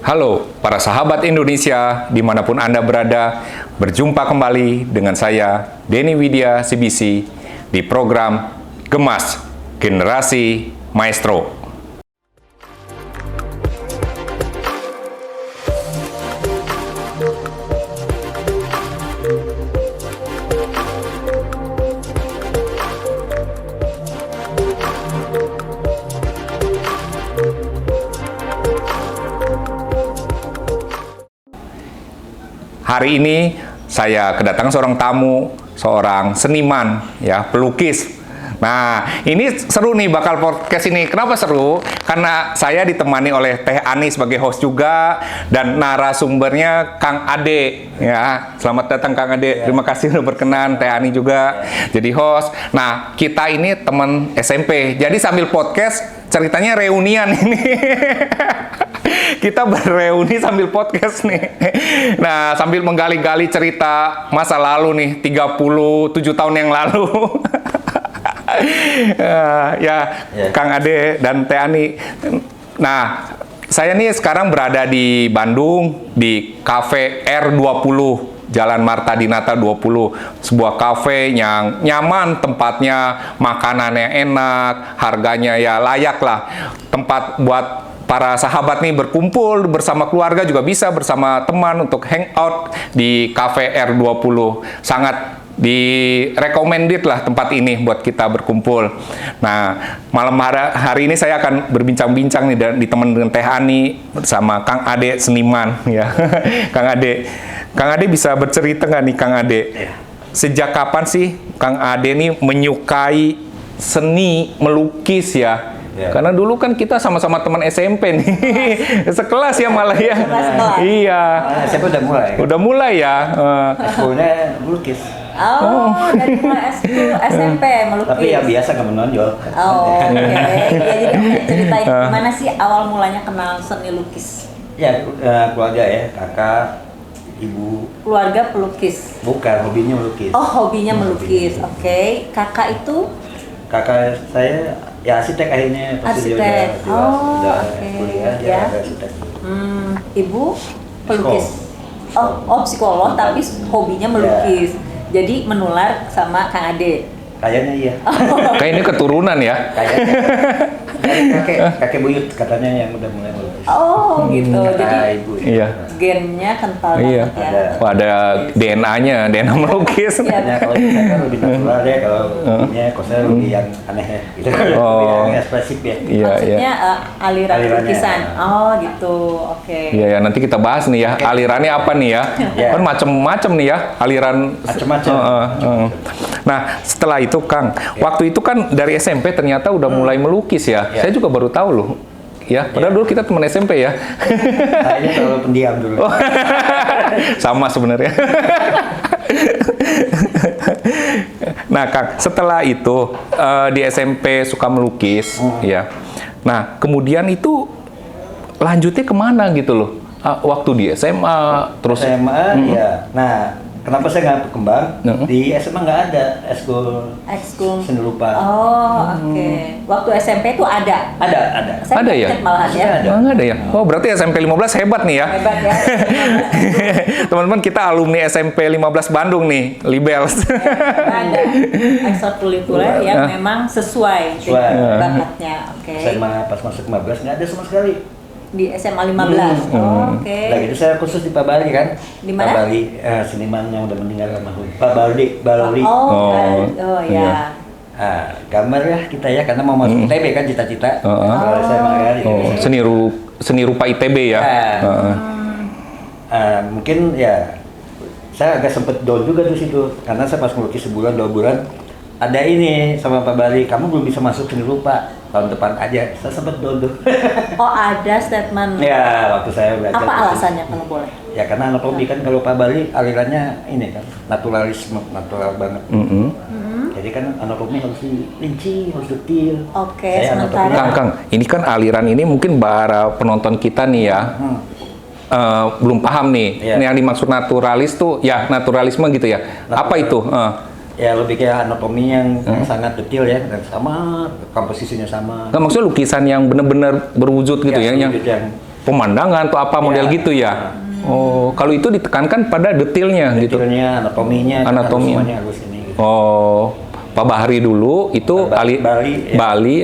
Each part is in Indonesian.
Halo para sahabat Indonesia dimanapun Anda berada, berjumpa kembali dengan saya Denny Widya CBC di program Gemas Generasi Maestro. Hari ini saya kedatangan seorang tamu, seorang seniman, ya, pelukis. Nah, ini seru nih bakal podcast ini. Kenapa seru? Karena saya ditemani oleh Teh Ani sebagai host juga dan narasumbernya Kang Ade. Ya, selamat datang Kang Ade. Terima kasih sudah berkenan. Teh Ani juga jadi host. Nah, kita ini teman SMP. Jadi sambil podcast ceritanya reunian ini. Kita bereuni sambil podcast nih. Nah, sambil menggali-gali cerita masa lalu nih, 37 tahun yang lalu. Kang Ade dan Teh Ani. Nah, saya nih sekarang berada di Bandung, di Cafe R20. Jalan Marta Dinata 20, sebuah kafe yang nyaman tempatnya, makanannya enak, harganya ya layak lah. Tempat buat para sahabat nih berkumpul bersama keluarga, juga bisa bersama teman untuk hangout di Cafe R20. Sangat di-recommended lah tempat ini buat kita berkumpul. Nah, malam hari ini saya akan berbincang-bincang nih dan ditemani dengan Teh Ani bersama Kang Ade seniman ya. Kang Ade bisa bercerita nggak nih Kang Ade? Sejak kapan sih Kang Ade nih menyukai seni melukis ya? Karena dulu kan kita sama-sama teman SMP nih, sekelas ya malah ya. Iya. SMP udah mulai. Udah mulai ya. Sekolahnya melukis. Dari mulai SMP melukis. Tapi ya biasa nggak menonjol. Oke. Ya, jadi ceritain gimana sih awal mulanya kenal seni lukis? Ya keluarga ya, kakak, ibu. Keluarga pelukis. Bukan, hobinya melukis. Oh, hobinya melukis. Oke. Kakak itu? Kakak saya ya arsitek akhirnya pasti dia Arsitek. udah Oke. kuliah Ya. dia arsitek. Ibu pelukis. Psikolog tapi hobinya melukis. Jadi menular sama Kang Ade. Kayaknya iya. Kayak ini keturunan ya. Kayaknya kakek buyut katanya yang udah mulai melukis. Oh, gitu. Jadi ibu. Iya. gennya kental Iya. banget ya. Wah, ada DNA-nya, DNA melukis. Iya. Ya, kalau kita kan lebih natural ya, kalau ini kosnya lebih yang aneh ya, gitu. Lebih yang ekspresif ya. Iya, iya. Maksudnya aliran Alirannya. lukisan. Oh, gitu. Oke. Iya ya, nanti kita bahas nih ya, alirannya apa nih ya. Ya. Kan macem-macem nih ya, aliran. Macem-macem. Nah, setelah itu Kang, waktu itu kan dari SMP ternyata udah mulai melukis ya. Ya. Saya juga baru tahu loh. Ya, padahal dulu kita teman SMP ya. Kayaknya terlalu pendiam dulu. Sama sebenarnya. Nah, Kang, setelah itu di SMP suka melukis, ya. Nah, kemudian itu lanjutnya kemana gitu loh? Waktu di SMA, terus SMA ya. Nah, kenapa saya nggak berkembang? Di SMA nggak ada Ekskul. seni rupa. Oh, oke. Waktu SMP itu ada. Ada. Saya Ada ya? ingat malahan ya. Ada. nggak ada ya? Oh, berarti SMP 15 hebat nih ya. Hebat ya. Teman-teman, kita alumni SMP 15 Bandung nih, Libels. Ada ekstrakurikuler yang memang sesuai dengan bakatnya. Oke. SMA pas masuk 15 nggak ada sama sekali. Di SMA 15. Oh, oke. Nah itu saya khusus di Pak Bali kan. Di mana? Pak Bali, seniman yang udah meninggal almarhum. Pak Baloli. Oh, ya. Ah, gambar ya kita ya, karena mau masuk ITB kan cita-cita. Kalau saya kan, Seni rupa ITB ya. Mungkin ya saya agak sempet down juga di situ, karena saya pas melukis sebulan 2 bulan ada ini sama Pak Bali, kamu belum bisa masuk seni rupa, tahun depan aja. Saya sempet down tuh. Oh, ada statement. Ya waktu saya belajar. Apa alasannya kalau boleh? Ya karena anatomi kan, kalau Pak Bali alirannya ini kan naturalisme, natural banget. Jadi kan anatomi harus rinci, harus detail. Oke, Saya sementara Kang, ini kan aliran ini mungkin para penonton kita nih ya. Belum paham nih. Iya. Ini yang dimaksud naturalis tuh ya naturalisme gitu ya. Apa itu? Ya lebih kayak anatomi yang sangat detail ya, dan sama komposisinya sama. Nggak, maksudnya lukisan yang benar-benar berwujud gitu ya, yang wujud yang pemandangan atau apa model Ya. gitu ya. Oh, kalau itu ditekankan pada detailnya gitu. Detailnya, anatominya, Anatomi. semuanya harus ini. Gitu. Oh, Pak Bahari dulu itu Bali, ya. Bali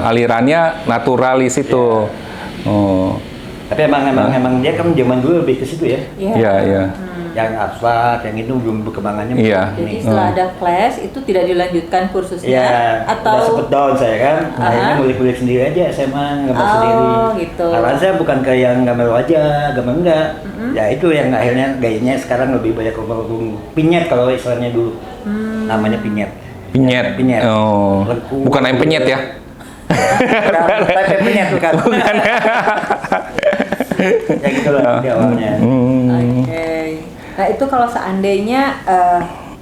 alirannya naturalis itu. Oh, Tapi emang dia kan zaman dulu lebih ke situ ya. iya iya. Yang abstrak, yang itu belum perkembangannya. Iya. Jadi setelah ada flash itu tidak dilanjutkan kursusnya Iya, udah atau sempet down saya kan. Akhirnya kulik-kulik sendiri aja SMA, gambar sendiri. Gitu. Karena saya bukan kayak yang gambar wajah, gambar enggak. Ya itu yang akhirnya gayanya sekarang lebih banyak pinyet kalau istilahnya dulu. Namanya pinyet. Pinyet. Pinyet. Oh. Lengkung. Bukan ayam penyet ya. Tapi pinyet bukan. Ya gitu lah di awalnya. Oke. Nah itu kalau seandainya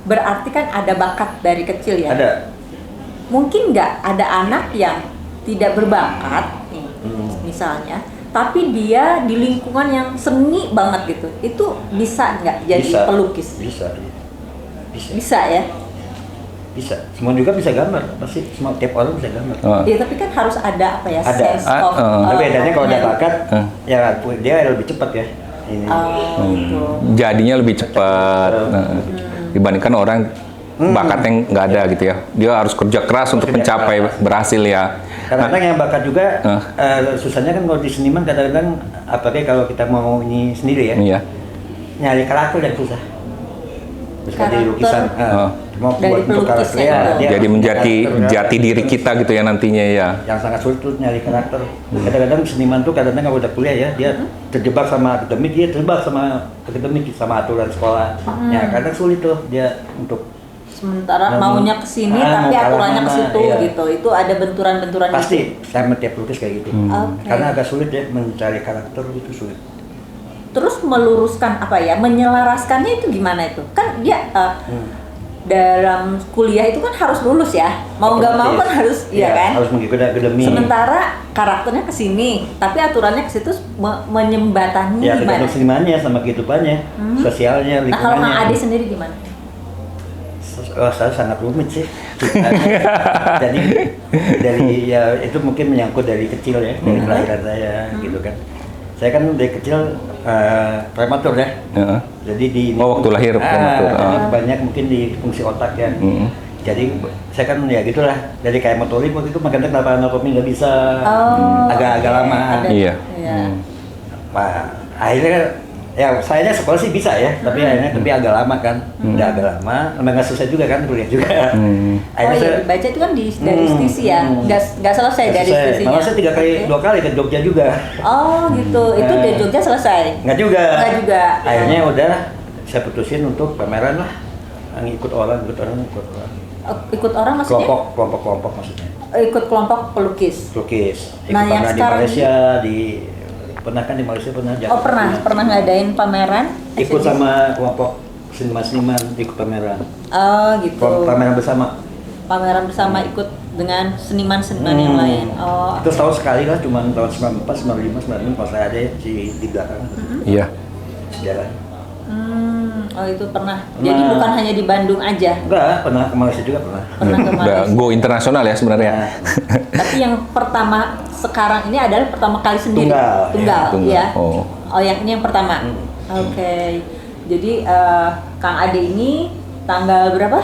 berarti kan ada bakat dari kecil ya. Ada. Mungkin nggak ada anak yang tidak berbakat nih, misalnya, tapi dia di lingkungan yang seni banget gitu. Itu bisa nggak jadi Bisa. pelukis? Bisa. Bisa. Bisa ya. Bisa. Semua juga bisa gambar. Pasti semua tiap orang bisa gambar. Oh. Ya tapi kan harus ada apa ya? Ada. Sense of, Tapi bedanya kalau ada bakat, Hmm. ya dia lebih cepat ya. Ini. gitu. Jadinya lebih cepat dibandingkan orang bakat yang nggak ada gitu ya. Dia harus kerja keras untuk Kerja mencapai keras. berhasil ya. Kadang-kadang yang bakat juga, susahnya kan kalau di seniman kadang-kadang, apalagi kalau kita mau ini sendiri ya, Iya. nyari karakter yang susah. Misalnya di Karakter. lukisan, mau Dari buat bentuk pelukisnya karakter ya, itu. dia Jadi harus menjadi punya karakter, jati diri kita gitu ya nantinya ya. yang sangat sulit tuh nyari karakter. Kadang-kadang seniman tuh kadang-kadang kalau udah kuliah ya, dia terjebak sama akademik, dia terjebak sama akademik, sama aturan sekolah. Ya kadang sulit tuh dia untuk Sementara Dan- maunya ke sini mau tapi ke arah aturannya ke mana, situ iya. gitu. Itu ada benturan-benturan pasti gitu. sama tiap pelukis kayak gitu. Oke. Karena agak sulit ya mencari karakter itu sulit. Terus meluruskan apa ya? Menyelaraskannya itu gimana itu? Kan dia dalam kuliah itu kan harus lulus ya. Mau nggak mau kan harus, iya kan? Harus mengikuti akademi. Sementara karakternya ke sini, tapi aturannya ke situ menyembatani Ya gimana? tergantung senimannya sama kehidupannya, sosialnya, Nah kalau lingkungannya. Kang Ade sendiri gimana? Saya sangat rumit sih. Jadi dari ya itu mungkin menyangkut dari kecil ya, dari kelahiran saya gitu kan. Saya kan dari kecil prematur ya. Heeh. Jadi di Oh, waktu lahir prematur. jadi banyak mungkin di fungsi otak ya. Jadi saya kan ya gitulah dari kayak motorik waktu itu makanya kenapa anatomi nggak bisa agak-agak lama. ada- Iya. Nah, akhirnya ya sayanya sekolah sih bisa ya, tapi akhirnya agak lama kan, udah agak lama, emang nggak selesai juga kan kuliah juga. Oh Akhirnya iya, saya dibaca itu kan dari stisi ya, nggak selesai dari stisinya. malah saya 2 kali ke Jogja juga. Oh gitu, itu di Jogja selesai. Nggak juga. Nggak juga. Akhirnya udah saya putusin untuk pameran lah, ikut orang. Ikut orang maksudnya? Kelompok maksudnya. Ikut kelompok pelukis. Lukis. Ikut Nah, yang pameran di sekarang Malaysia, pernah kan di Malaysia pernah. Oh pernah ngadain pameran? Ikut sama kelompok seniman ikut pameran. Oh gitu. Pameran bersama. Pameran bersama ikut dengan seniman-seniman yang lain. Oh. Itu setahun sekali lah, cuma tahun 94, 95, 96 pas saya ada ya, di belakang Iya. sejarah. Oh itu pernah. Jadi bukan hanya di Bandung aja. Enggak, pernah ke Malaysia juga pernah. Pernah ke Udah Malaysia. go internasional ya sebenarnya. Nah, Tapi yang pertama sekarang ini adalah pertama kali sendiri. Tunggal, Tunggal. ya. Oh. Oh yang ini yang pertama. Oke. Jadi Kang Ade ini tanggal berapa?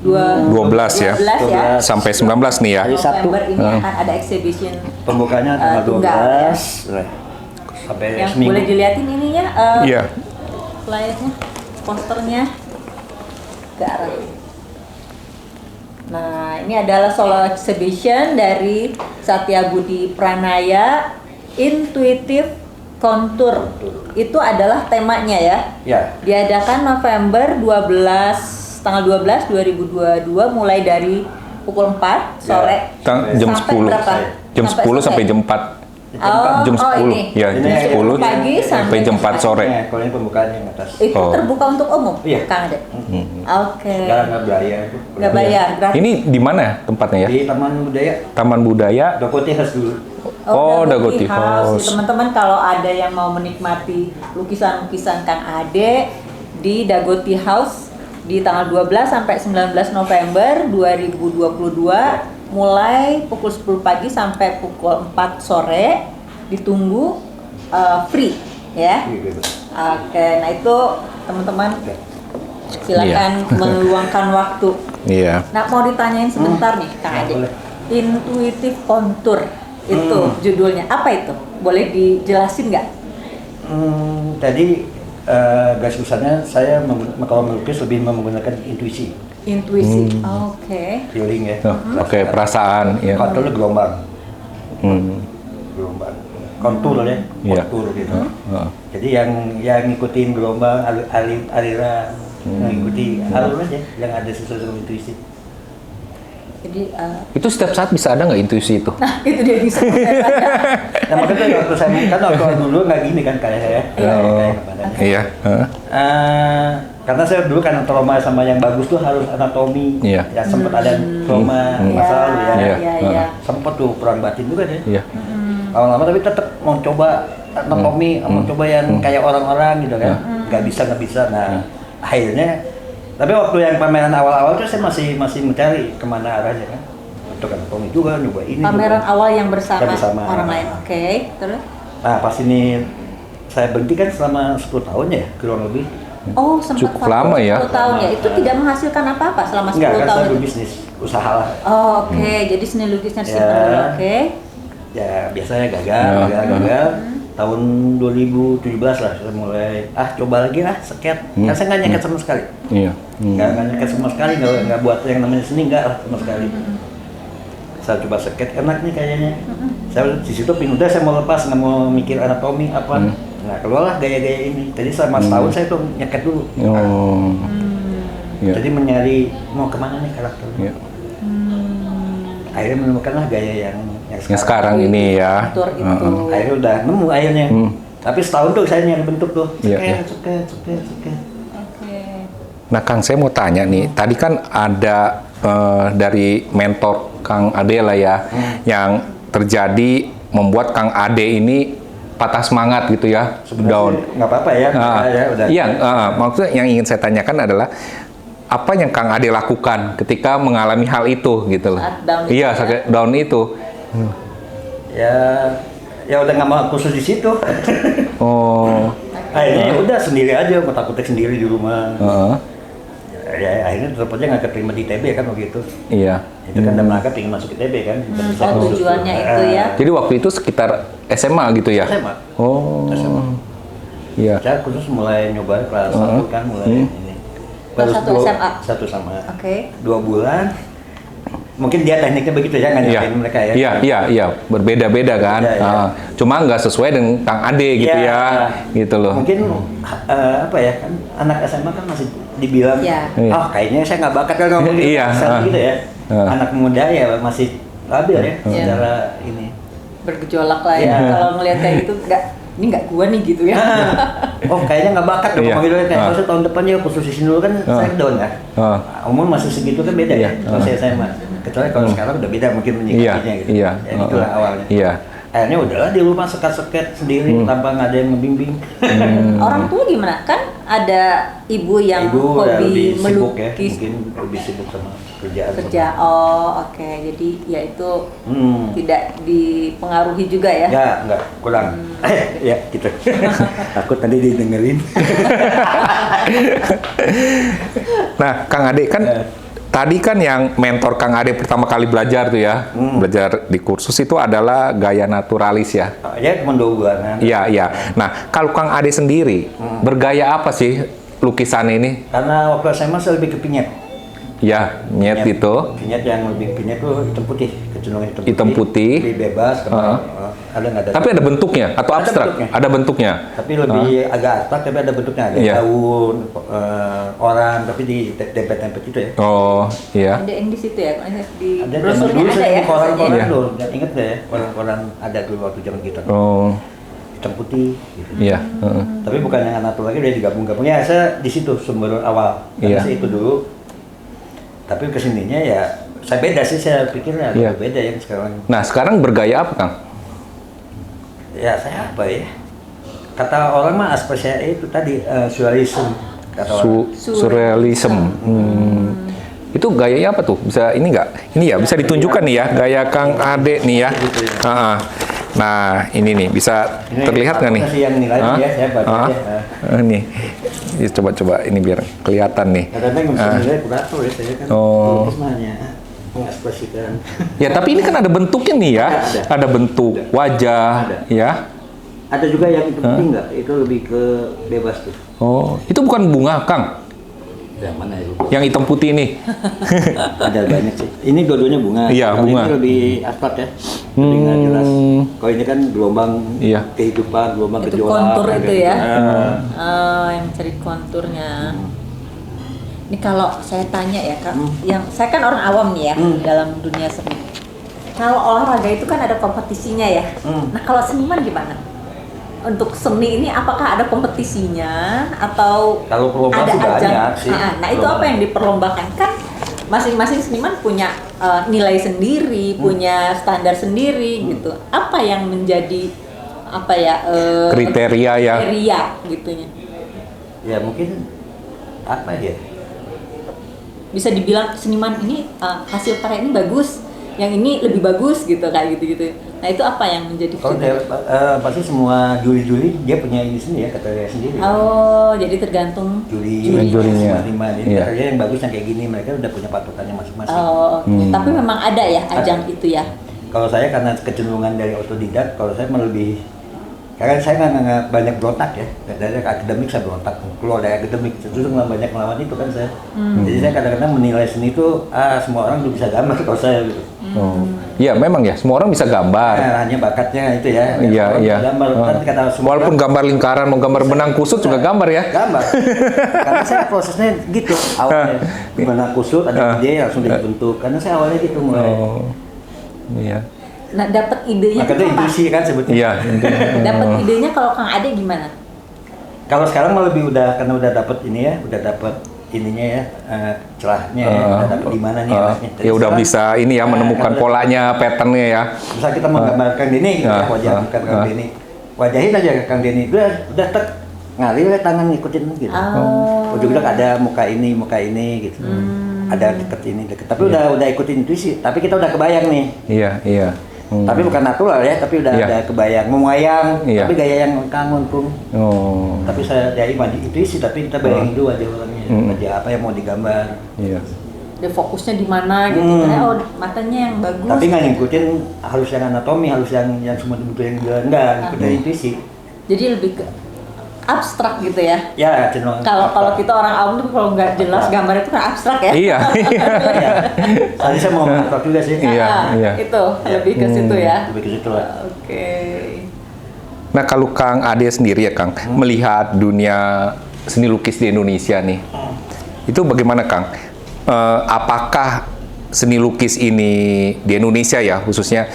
12 ya. 12 ya. Sampai 19 nih ya. Hari Sabtu. November ini akan ada exhibition pembukanya tanggal tunggal, 12. Sampai yang seminggu. boleh dilihatin ininya Iya. flyernya, posternya ke arah. Nah, ini adalah solo exhibition dari Satya Budi Pranaya, Intuitive Contour. Itu adalah temanya ya. Ya. Diadakan November 12, tanggal 12 2022 mulai dari pukul 4 sore Jam sampai 10. berapa? Jam 10 sampai jam 4. Jam 10. Ini. Ya, Ini jam 10 pagi sampai jam 4 sore. Nah, kalau ini pembukaannya yang atas. Itu Oh. terbuka untuk umum, Iya. Kang Ade? Oke. Nggak bayar. Nggak bayar, gratis. Ini di mana tempatnya ya? Di Taman Budaya. Taman Budaya. Dagoti khas dulu. Oh, Dagoti Dagoti House. House. Teman-teman kalau ada yang mau menikmati lukisan-lukisan Kang Ade di Dagoti House di tanggal 12 sampai 19 November 2022 mulai pukul 10 pagi sampai pukul 4 sore ditunggu free ya. Oke, nah itu teman-teman silakan meluangkan waktu. Iya. Nah, mau ditanyain sebentar nih Kang Ade. Intuitive Contour itu judulnya apa itu? Boleh dijelasin nggak? Tadi garis besarnya saya kalau melukis lebih menggunakan intuisi. Intuisi. Oke. Feeling ya. Oke, perasaan ya. Kontur gelombang. Gelombang. Kontur ya. Iya. Kontur gitu. Jadi yang ngikutin gelombang, aliran, mengikuti alur aja yang ada sesuai dengan intuisi. Jadi Itu setiap saat bisa ada nggak intuisi itu? nah itu dia bisa saya tanya. Nah makanya waktu saya kan waktu dulu nggak gini kan kayak saya. Iya. Karena saya dulu kan trauma sama yang bagus tuh harus anatomi. Iya. Ya sempat ada trauma masa lalu ya. Iya. Sempat tuh perang batin juga deh. Iya. Lama-lama tapi tetap mau coba anatomi, mau coba yang kayak orang-orang gitu kan. Nggak bisa. Nah akhirnya, tapi waktu yang pameran awal-awal tuh saya masih mencari kemana arahnya kan. Untuk anatomi juga, nyoba ini. Pameran juga. awal yang bersama orang lain. Nah. Oke, terus? Nah pas ini saya berhenti kan selama 10 tahun ya kurang lebih. Oh, sempat Cukup lama ya. 10 tahun ya. Itu tidak menghasilkan apa-apa selama 10 Enggak kan tahun saya itu. berbisnis, usaha lah. Oh, oke. Jadi seni lukisnya disimpan Ya. dulu, oke. Ya biasanya gagal. Tahun 2017 lah saya mulai coba lagi lah sket. Kan saya nggak nyeket sama sekali. Iya. Nggak nyeket sama sekali, nggak buat yang namanya seni nggak lah sama sekali. Saya coba sket, enak nih kayaknya. Saya di situ udah saya mau lepas, nggak mau mikir anatomi apa. Nah keluarlah gaya-gaya ini. Jadi selama setahun saya tuh nyeket dulu. Oh. Iya. Jadi menyari mau kemana nih karakternya. Iya. Akhirnya menemukanlah gaya yang Yang sekarang ini ya. Kontur itu. Akhirnya udah nemu akhirnya. Tapi setahun tuh saya nyari bentuk tuh. Iya, Seket. Oke. Nah, Kang, saya mau tanya nih. Tadi kan ada dari mentor Kang Ade lah ya, yang terjadi membuat Kang Ade ini patah semangat gitu ya, down. Nggak apa-apa ya. Udah. Iya, maksudnya yang ingin saya tanyakan adalah apa yang Kang Ade lakukan ketika mengalami hal itu gitu loh. Saat down itu Iya, ya? saat down itu. Ya udah nggak mau khusus di situ. Oh. Akhirnya ya udah sendiri aja, mau takutnya sendiri di rumah. Heeh. Ya akhirnya tetap aja nggak keterima di ITB kan waktu itu. Iya. Itu kan udah melangkah pengen masuk ITB kan. Oh, tujuannya itu ya. Jadi waktu itu sekitar SMA gitu ya? SMA. Oh. SMA. Iya. Saya khusus mulai nyoba kelas 1 kan mulai ini. Kelas 1 SMA? 1 sama. Oke. 2 bulan. Mungkin dia tekniknya begitu ya, nggak nyampein mereka ya. Iya. Berbeda-beda kan. Beda, ya. Cuma nggak sesuai dengan Kang Ade gitu Iya. ya. Gitu loh. Mungkin apa ya kan anak SMA kan masih dibilang, Iya. kayaknya saya nggak bakat kan ngomong gitu, Iya. gitu ya. Anak muda ya masih labil ya secara ini. Bergejolak lah ya. Iya. Kalau ngelihat kayak gitu, ini nggak gua nih gitu ya. Kayaknya nggak bakat dong Iya. ngomong gitu kayak harusnya tahun depan ya khusus di sini dulu kan saya down ya. Umum masih segitu kan beda ya kalau saya SMA. Kecuali kalau sekarang udah beda mungkin menyikapinya gitu. Iya. Ya itulah awalnya. Iya. Akhirnya udahlah di rumah seket-seket sendiri tanpa nggak ada yang membimbing. Orang tua gimana? Kan ada ibu yang Ibu hobi lebih sibuk ya, melukis. mungkin lebih sibuk sama kerjaan. Kerja. Oh, oke. Jadi ya itu tidak dipengaruhi juga ya. Ya, enggak, kurang. Ya, gitu. Takut nanti didengerin. Nah, Kang Ade kan tadi kan yang mentor Kang Ade pertama kali belajar tuh ya, belajar di kursus itu adalah gaya naturalis ya. Ya, cuma 2 bulanan. Iya. Nah, kalau Kang Ade sendiri bergaya apa sih lukisan ini? Karena waktu SMA saya lebih ke pinyet. Ya, nyet itu. Pinyet yang lebih pinyet tuh hitam putih, kecenderungan Hitam putih. Lebih bebas, ada nggak ada. Tapi ada bentuknya atau Ada abstrak? bentuknya. Ada bentuknya. Tapi lebih agak abstrak, tapi ada bentuknya. Ada Iya. daun, orang, tapi di tempet-tempet itu ya. Oh, iya. Ada yang di situ ya. Di Ada zaman brosurnya dulu ada saya ya. di koran-koran Iya. dulu, inget deh ya, koran-koran ada dulu waktu zaman kita. Oh, Hitam putih. Gitu. iya. Tapi bukan yang natur lagi, udah digabung-gabung. Ya saya di situ sumber awal. Karena Iya. saya itu dulu. Tapi kesininya ya saya beda sih, saya pikirnya Iya. agak beda yang sekarang. Nah, sekarang bergaya apa, Kang? Ya saya apa ya? Kata orang mah aspek saya itu tadi surrealism kata orang. Surrealism. Itu gayanya apa tuh? Bisa ini nggak? Ini ya bisa ditunjukkan nih ya gaya Kang Ade nih ya. Nah ini nih bisa terlihat nggak nih? Yang nilai ya, saya baca ya. Nih, coba ini biar kelihatan nih. Karena nggak bisa nilai kurator ya, saya kan hanya mengekspresikan. Ya tapi ini kan ada bentuknya nih ya, ada bentuk wajah, ya. Ada juga yang penting nggak? Itu lebih ke bebas tuh. Oh, itu bukan bunga, Kang? Yang mana itu? Yang hitam putih ini. Ada banyak sih. Ini dua-duanya bunga. Iya, kalau bunga. ini lebih abstrak ya. Lebih nggak jelas. Kalau ini kan gelombang kehidupan, gelombang Itu gejolak. kontur itu ya. Nah. Yang mencari konturnya. Ini kalau saya tanya ya Kak, yang saya kan orang awam nih ya dalam dunia seni. Kalau olahraga itu kan ada kompetisinya ya. Nah kalau seniman gimana? Untuk seni ini apakah ada kompetisinya atau kalau perlombaan ada sih ajang? banyak sih. Nah itu apa yang diperlombakan kan? Masing-masing seniman punya nilai sendiri, punya standar sendiri gitu. Apa yang menjadi apa ya kriteria ya? Kriteria gitunya. Ya mungkin apa ya? Bisa dibilang seniman ini hasil karya ini bagus, yang ini lebih bagus gitu kayak gitu-gitu. Nah itu apa yang menjadi pasti semua juri-juri dia punya ini sendiri ya, kriteria sendiri. Oh, jadi tergantung jurinya. Jadi kriteria yang bagus yang kayak gini mereka udah punya patokannya masing-masing. Oh, tapi memang ada ya ajang itu ya. Kalau saya karena kecenderungan dari otodidak, kalau saya lebih karena saya nggak banyak berontak ya, dari akademik saya berontak, keluar dari akademik, terus nggak banyak melawan itu kan saya. Jadi saya kadang-kadang menilai seni itu, semua orang bisa gambar kalau saya gitu. Iya memang ya, semua orang bisa gambar. Hanya bakatnya itu ya. Iya. Gambar, kan kata semua walaupun gambar lingkaran, mau gambar benang kusut juga gambar ya. Gambar. Karena saya prosesnya gitu, awalnya benang kusut ada ide langsung dibentuk. Karena saya awalnya gitu mulai. Iya. Nah, dapat idenya makanya intuisi kan sebetulnya. Iya. Dapat idenya kalau Kang Ade gimana? Kalau sekarang malah lebih karena udah dapat ini ya, udah dapat ininya ya, celahnya ya, udah dapat di mana nih arahnya. Ya udah bisa ini ya menemukan polanya, patternnya ya. Misal kita menggambar Kang Denny gitu ya, wajah Kang Denny. Wajahin aja Kang Denny, udah tek ngalir tangan ngikutin gitu. Ujung-ujung ada muka ini gitu. Ada deket ini deket. Tapi udah ikutin intuisi, tapi kita udah kebayang nih. Iya. Tapi bukan natural ya, tapi udah ada kebayang, memayang, tapi gaya yang kangen pun. Tapi saya dari intuisi, tapi kita bayangin dulu aja orangnya, wajah apa yang mau digambar. Iya. Dia fokusnya di mana gitu, matanya yang bagus. Tapi nggak ngikutin harus yang anatomi, harus yang semua betul yang enggak, ngikutin intuisi. Jadi lebih ke abstrak gitu ya. Ya, cenderung. Kalau kita orang awam tuh kalau nggak jelas gambar itu kan abstrak ya. Iya. Tadi saya mau abstrak juga sih. Iya. Itu lebih ke situ ya. Lebih ke situ lah. Oke. Nah kalau Kang Ade sendiri ya Kang, melihat dunia seni lukis di Indonesia nih, itu bagaimana Kang? Apakah seni lukis ini di Indonesia ya khususnya?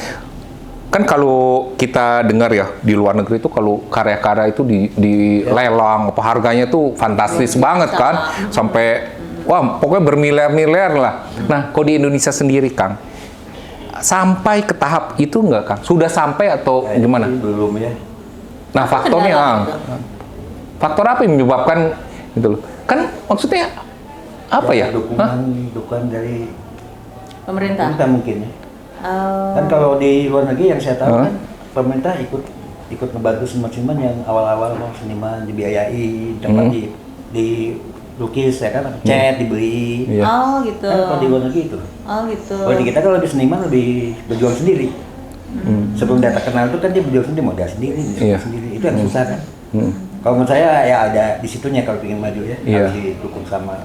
Kan kalau kita dengar ya di luar negeri itu kalau karya-karya itu dilelang, apa harganya tuh fantastis banget kan, sampai wah pokoknya bermiliar-miliar lah. Nah, kalau di Indonesia sendiri Kang, sampai ke tahap itu nggak Kang? Sudah sampai atau gimana? Belum ya. Nah faktornya faktor apa yang menyebabkan gitu loh? Kan maksudnya apa ya? Dukungan dari pemerintah mungkin ya. Kan kalau di luar negeri yang saya tahu kan pemerintah ikut ngebantu seniman-seniman yang awal-awal mau seniman dibiayai, dapat di lukis ya kan, cat dibeli. Oh gitu. Kan kalau di luar negeri itu. Oh gitu. Kalau di kita kalau lebih seniman lebih berjuang sendiri. Sebelum dia terkenal itu kan dia berjuang sendiri, modal sendiri, sendiri. Itu yang susah kan. Kalau menurut saya ya ada di situnya kalau ingin maju ya, harus didukung sama.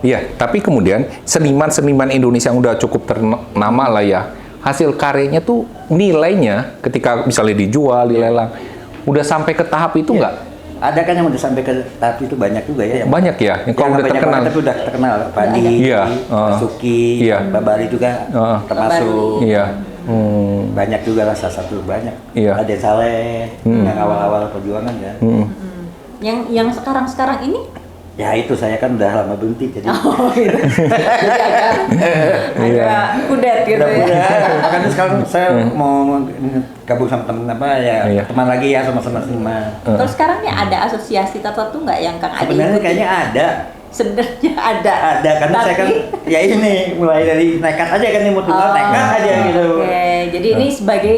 Iya, tapi kemudian seniman-seniman Indonesia yang udah cukup ternama lah ya, hasil karyanya tuh nilainya ketika misalnya dijual, dilelang, udah sampai ke tahap itu nggak? Ada kan yang udah sampai ke tahap itu banyak juga ya. Yang banyak ya, yang kalau udah terkenal. Tapi udah terkenal, Padi, Suki, Babari juga termasuk. Iya. Banyak juga lah, salah satu banyak. Ada Saleh yang awal-awal perjuangan ya. Yang sekarang ini? Ya itu saya kan udah lama berhenti jadi. Gitu. Jadi agak kudet gitu ya. Makanya sekarang saya mau gabung sama teman teman lagi ya sama-sama seniman. Terus sekarang nih ada asosiasi tertentu nggak yang Kang Ade? Sebenarnya kayaknya ada. sebenarnya ada. Ada, karena saya kan ya ini mulai dari nekat aja kan, mau tunggal nekat aja gitu. Oke, jadi ini sebagai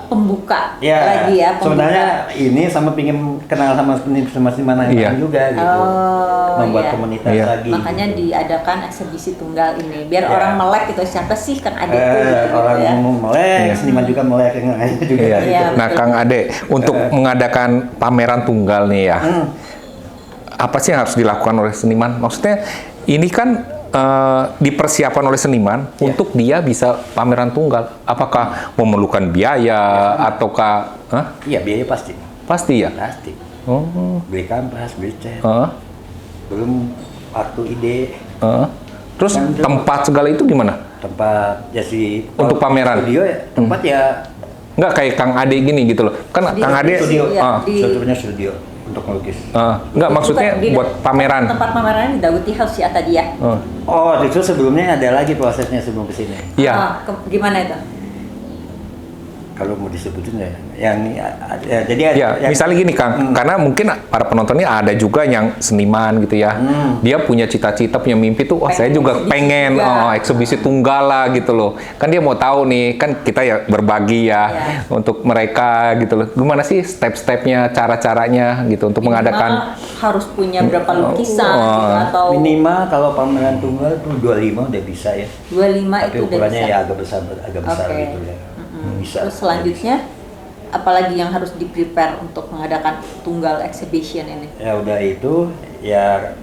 pembuka Ya, lagi ya. sebenarnya ini sama pingin kenal sama seniman Iya. juga gitu. Membuat iya. komunitas Iya. lagi. Makanya gitu. diadakan eksebisi tunggal ini biar Iya. orang melek gitu, siapa sih Kang Ade itu gitu, Orang ya. melek, Iya. seniman juga melek yang lainnya juga. Iya. Iya, Nah, betul. Kang Ade, untuk mengadakan pameran tunggal nih ya, apa sih yang harus dilakukan oleh seniman? Maksudnya ini kan dipersiapkan oleh seniman untuk dia bisa pameran tunggal. Apakah memerlukan biaya ataukah? Hah? Iya, biaya pasti. Pasti ya. Pasti. Oh. Beli kanvas, beli cat, Heeh. belum waktu ide, Heeh. Terus Kan itu- tempat segala itu gimana? tempat ya si Untuk pameran? studio ya, tempat ya Nggak kayak Kang Ade gini gitu loh. Kan Di Kang Ade studio, Iya, di- sebetulnya studio untuk melukis. nggak maksudnya Bukan, di- buat pameran. Tempat pamerannya di Dawuti House ya tadi ya. Oh, itu sebelumnya ada lagi prosesnya sebelum kesini. Iya. Gimana itu? Kalau mau disebutin ya, jadi Ya, misalnya gini Kang, karena mungkin para penontonnya ada juga yang seniman gitu ya. Dia punya cita-cita, punya mimpi tuh, wah saya Pengen juga eksebisi pengen juga. eksebisi tunggal lah gitu loh. Kan dia mau tahu nih, kan kita ya berbagi ya untuk mereka gitu loh. Gimana sih step-stepnya, cara-caranya gitu untuk Minimal mengadakan harus punya berapa lukisan Oh. gitu, atau minimal kalau pameran tunggal tuh 25 udah bisa ya. 25 Tapi itu udah ukurannya bisa. ya agak besar Oke. gitu ya. Bisa. Terus selanjutnya apalagi yang harus di-prepare untuk mengadakan tunggal exhibition ini? Ya udah itu ya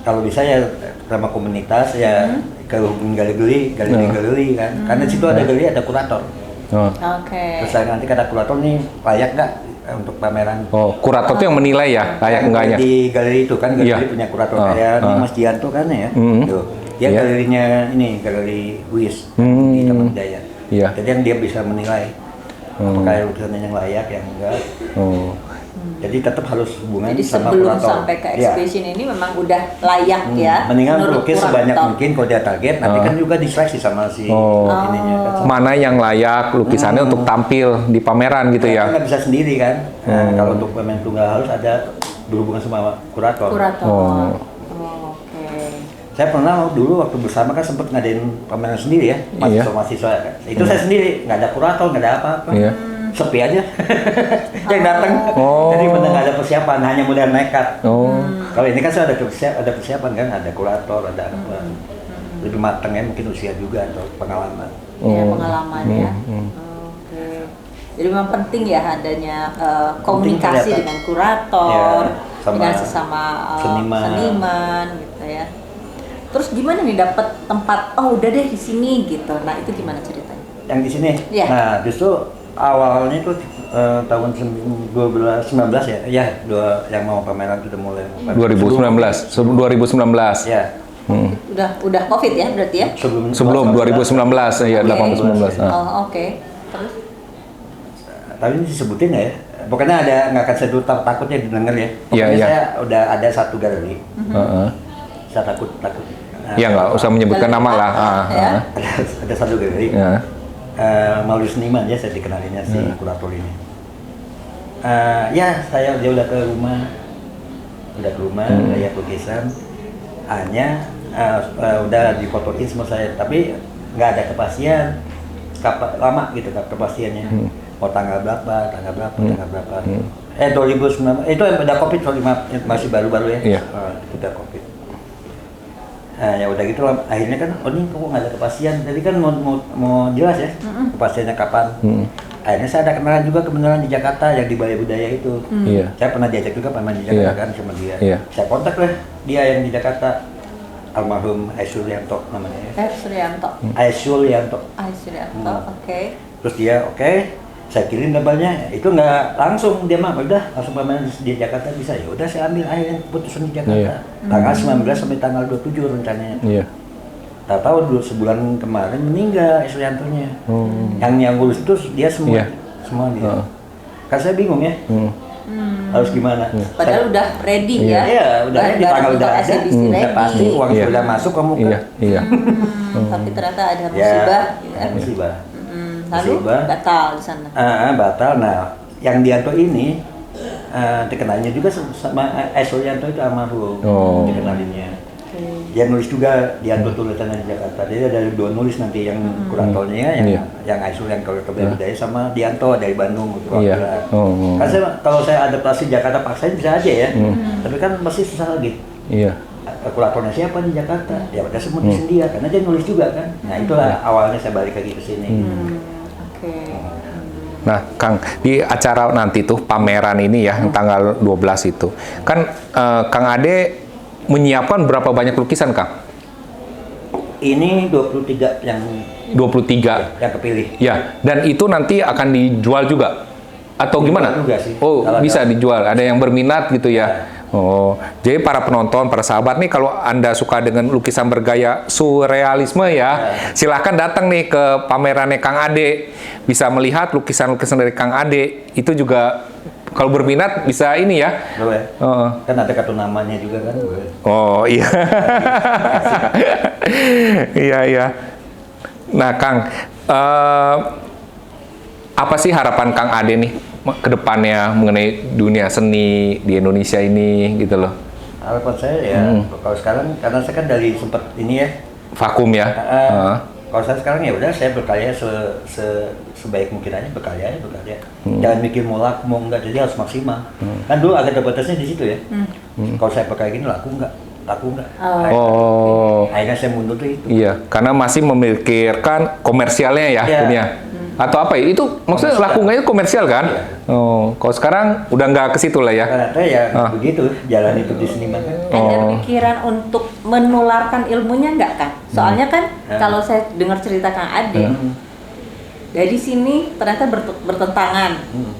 kalau bisa ya sama komunitas ya ke hubungan galeri kan. Karena di situ ada galeri, ada kurator. Oke. Terus nanti kata kurator nih layak nggak untuk pameran. Oh, kurator itu yang menilai ya, layak Kan enggaknya. di galeri itu kan galeri Iya. punya kurator Ah, kayak ah. Mas Dianto kan ya. Mhm. Tuh. Dia Iya. galerinya ini galeri WIS Hmm. di Taman Jaya. Iya. Jadi yang dia bisa menilai apakah lukisannya yang layak, yang enggak. Oh. Jadi tetap harus hubungan Jadi sama sebelum kurator. sampai ke Iya. exhibition ini memang udah layak ya. Mendingan menurut lukis sebanyak kurator. mungkin kalau dia target, nanti kan juga diseleksi sama si Oh. ininya kan. Mana yang layak lukisannya untuk tampil di pameran gitu Kita ya. nggak bisa sendiri kan. Nah, kalau untuk pemain tunggal harus ada berhubungan sama kurator. Kurator. Oh. Oke. Saya pernah dulu waktu bersama kan sempat ngadain pameran sendiri ya, Iya. mahasiswa kan. Itu saya sendiri, nggak ada kurator, nggak ada apa-apa. Iya. Sepi aja. Yang datang. Oh. Jadi benar nggak ada persiapan, hanya modal nekat. Oh. Kalau ini kan saya ada persiapan kan, ada kurator, ada apa. Lebih matang ya, mungkin usia juga atau pengalaman. Ya, Oh. pengalaman ya. Oke. Jadi memang penting ya adanya komunikasi kelihatan. dengan kurator, Ya, sama dengan sesama seniman gitu ya. Terus gimana nih dapat tempat? Oh udah deh di sini gitu. Nah itu gimana ceritanya? Yang di sini. Iya. Nah, justru awalnya itu tahun 2019 ya. Ya, yang mau pameran itu udah mulai. 2019, 2019. Ya. Udah COVID ya berarti ya? Sebelum 2019 ya, Oke. 18-19. Oh, oke. Terus? Tapi ini disebutin nggak ya? Pokoknya nggak akan saya dulu takutnya didengar ya. Iya, Pokoknya iya. saya udah ada satu galeri. Heeh. Saya takut. Nah, Ya nggak usah menyebutkan nama lah. Ya. ada satu galeri. Ya. Maulid Seniman ya, saya dikenalinnya si kurator ini. Ya, dia udah ke rumah, udah lihat lukisan. Hanya udah difotoin sama saya, tapi nggak ada kepastian lama gitu kan kepastiannya. Mau tanggal berapa. 2019 itu yang udah COVID, masih baru-baru ya. Iya. Udah COVID. Ya udah gitu lah. Akhirnya kan, oh ini kok nggak ada kepastian. Jadi kan mau jelas ya kepastiannya kapan. Akhirnya saya ada kenalan juga kebenaran di Jakarta yang di Balai Budaya itu. Iya. Saya pernah diajak juga pameran di Jakarta Iya. kan sama dia. Iya. Saya kontak lah dia yang di Jakarta. Almarhum Aisyurianto namanya ya. Suryanto. Aisyurianto. Suryanto. Oke. Terus dia oke, saya kirim gambarnya. Itu nggak langsung dia mah udah langsung pameran di Jakarta bisa. Ya udah saya ambil akhirnya keputusan di Jakarta. Iya. Tanggal 19 sampai tanggal 27 rencananya. Iya. Tahu dulu sebulan kemarin meninggal Isriantonya. Yang ngurus itu dia semua. Iya. Semua dia. Kan saya bingung ya. Harus gimana? Padahal udah ready Iya. ya. Iya, udah Barang-barang di tanggal untuk udah ada. eksibisi Udah ready. pasti uang Iya. sudah masuk kamu kan. Iya. Iya. Tapi ternyata ada Ya, musibah. Ya. ada musibah. Lalu Musibah. batal di sana. Batal. Nah, yang Dianto ini dikenalnya juga sama Suryanto itu almarhum, dikenalinnya. Dia nulis juga, Dianto tulisannya di Jakarta. Jadi ada 2 nulis nanti yang kuratornya, yang Aisul yang kalau budaya sama Dianto dari Bandung gitu. Karena kalau saya adaptasi Jakarta paksain bisa aja ya, tapi kan masih susah lagi. Kuratornya siapa di Jakarta? Ya udah semua di dia, karena dia nulis juga kan. Nah itulah awalnya saya balik lagi ke sini. Nah, Kang, di acara nanti tuh pameran ini ya, yang tanggal 12 itu, kan Kang Ade menyiapkan berapa banyak lukisan, Kang? Ini 23 yang 23 yang kepilih. Ya, dan itu nanti akan dijual juga atau gimana? Juga sih. Oh, bisa dijual. Ada yang berminat gitu ya. Oh, jadi para penonton, para sahabat nih, kalau Anda suka dengan lukisan bergaya surrealisme ya, silahkan datang nih ke pamerannya Kang Ade. Bisa melihat lukisan-lukisan dari Kang Ade. Itu juga kalau berminat bisa ini ya. Boleh. Kan ada kartu namanya juga kan. Boleh. Oh iya. Iya iya. Nah Kang, apa sih harapan Kang Ade nih ke depannya mengenai dunia seni di Indonesia ini gitu loh? Harapan saya ya, kalau sekarang karena saya kan dari sempat ini ya. Vakum ya. Kalau saya sekarang ya udah saya berkarya sebaik mungkin aja, berkarya. Jangan mikir mau laku mau enggak, jadi harus maksimal. Kan dulu agak terbatasnya di situ ya. Kalau saya berkarya gini laku enggak. Akhirnya saya mundur tuh itu. Iya, karena masih memikirkan komersialnya ya, dunia. Atau apa ya? Itu maksudnya laku enggaknya komersial kan? Iya. Oh, kalau sekarang udah nggak ke situ lah ya. Karena ya begitu jalan itu di seniman kan. Ada pikiran untuk menularkan ilmunya nggak kan? Soalnya kan kalau saya dengar cerita Kang Ade, dari sini ternyata bertentangan,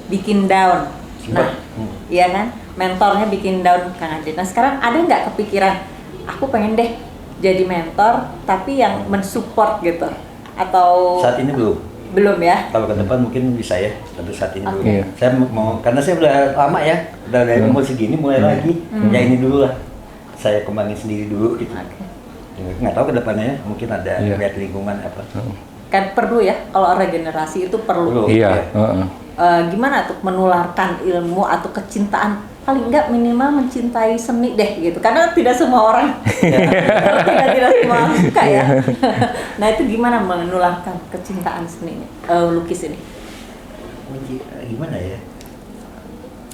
bikin down. Nah, iya kan? Mentornya bikin down Kang Ade. Nah sekarang ada nggak kepikiran, aku pengen deh jadi mentor, tapi yang mensupport gitu? Atau saat ini belum ya? Kalau ke depan mungkin bisa ya, tapi saat ini belum. Iya. Saya mau, karena saya udah lama ya, udah dari umur segini mulai lagi, ya ini dulu lah. Saya kembangin sendiri dulu gitu. Nggak tahu ke depannya, mungkin ada lihat lingkungan apa. Kan perlu ya, kalau regenerasi itu perlu. Iya. Gimana tuh menularkan ilmu atau kecintaan? Paling enggak minimal mencintai seni deh gitu, karena tidak semua orang tidak semua orang suka ya. Nah itu gimana menularkan kecintaan seni lukis ini? Gimana ya?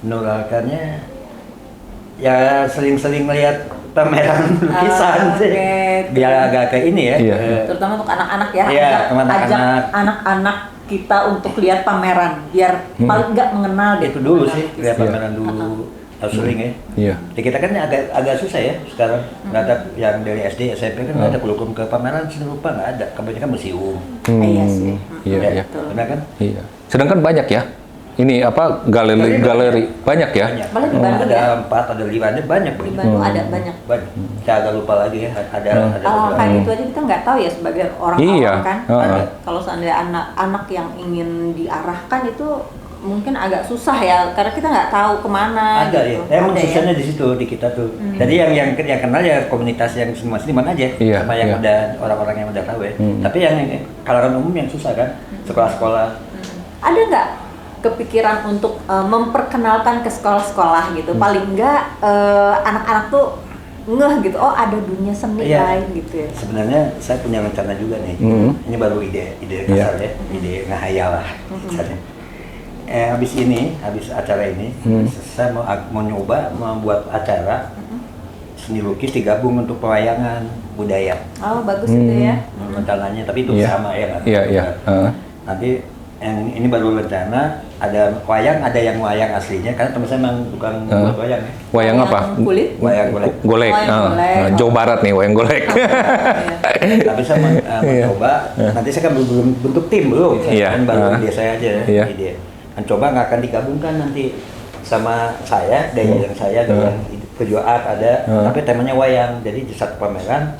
Menularkannya ya sering-sering melihat pameran lukisan sih, biar agak kayak ini ya. Terutama untuk anak-anak ya, ajak anak-anak kita untuk lihat pameran biar paling enggak mengenal itu dulu sih, lihat pameran dulu. Harus sering ya. Iya. Kita kan agak susah ya sekarang. Nggak ada yang dari SD, SMP kan nggak ada kurikulum ke pameran seni rupa, nggak ada. Kebanyakan museum. Iya sih. Iya. Benar kan? Iya. Sedangkan banyak ya. Ini apa galeri banyak ya? Malah di Bandung ada 4, ada 5, ada banyak. Di Bandung ada banyak. Saya agak lupa lagi ya. Ada. Kayak gitu aja kita nggak tahu ya sebagai orang kan. Kalau seandainya anak-anak yang ingin diarahkan itu mungkin agak susah ya, karena kita nggak tahu kemana. Ada gitu. ya. Emang susahnya di situ di kita tuh. Jadi yang kenal ya komunitas yang semua seniman aja, sama yang udah orang-orang yang udah tahu ya. Tapi yang kalangan umum yang susah kan, sekolah-sekolah. Ada nggak kepikiran untuk memperkenalkan ke sekolah-sekolah gitu? Paling nggak anak-anak tuh ngeh gitu, oh ada dunia seni lain gitu ya. Sebenarnya saya punya rencana juga nih. Ini baru ide kasar ya, ide ngehayal lah. Habis acara ini, saya mau nyoba membuat acara seni lukis digabung untuk pewayangan budaya. Oh bagus itu ya. Rencananya, tapi itu sama ya kan? Iya. Nanti yang ini baru rencana, ada wayang aslinya, karena teman saya memang tukang buat wayang ya. Wayang apa? Kulit? Wayang golek. Golek. Jawa Barat nih wayang golek. Tapi saya mencoba, nanti saya kan belum bentuk tim belum, saya kan baru ide saya aja ide. Coba nggak akan digabungkan nanti sama saya, gaya yang saya dengan video art ada, tapi temanya wayang. Jadi di satu pameran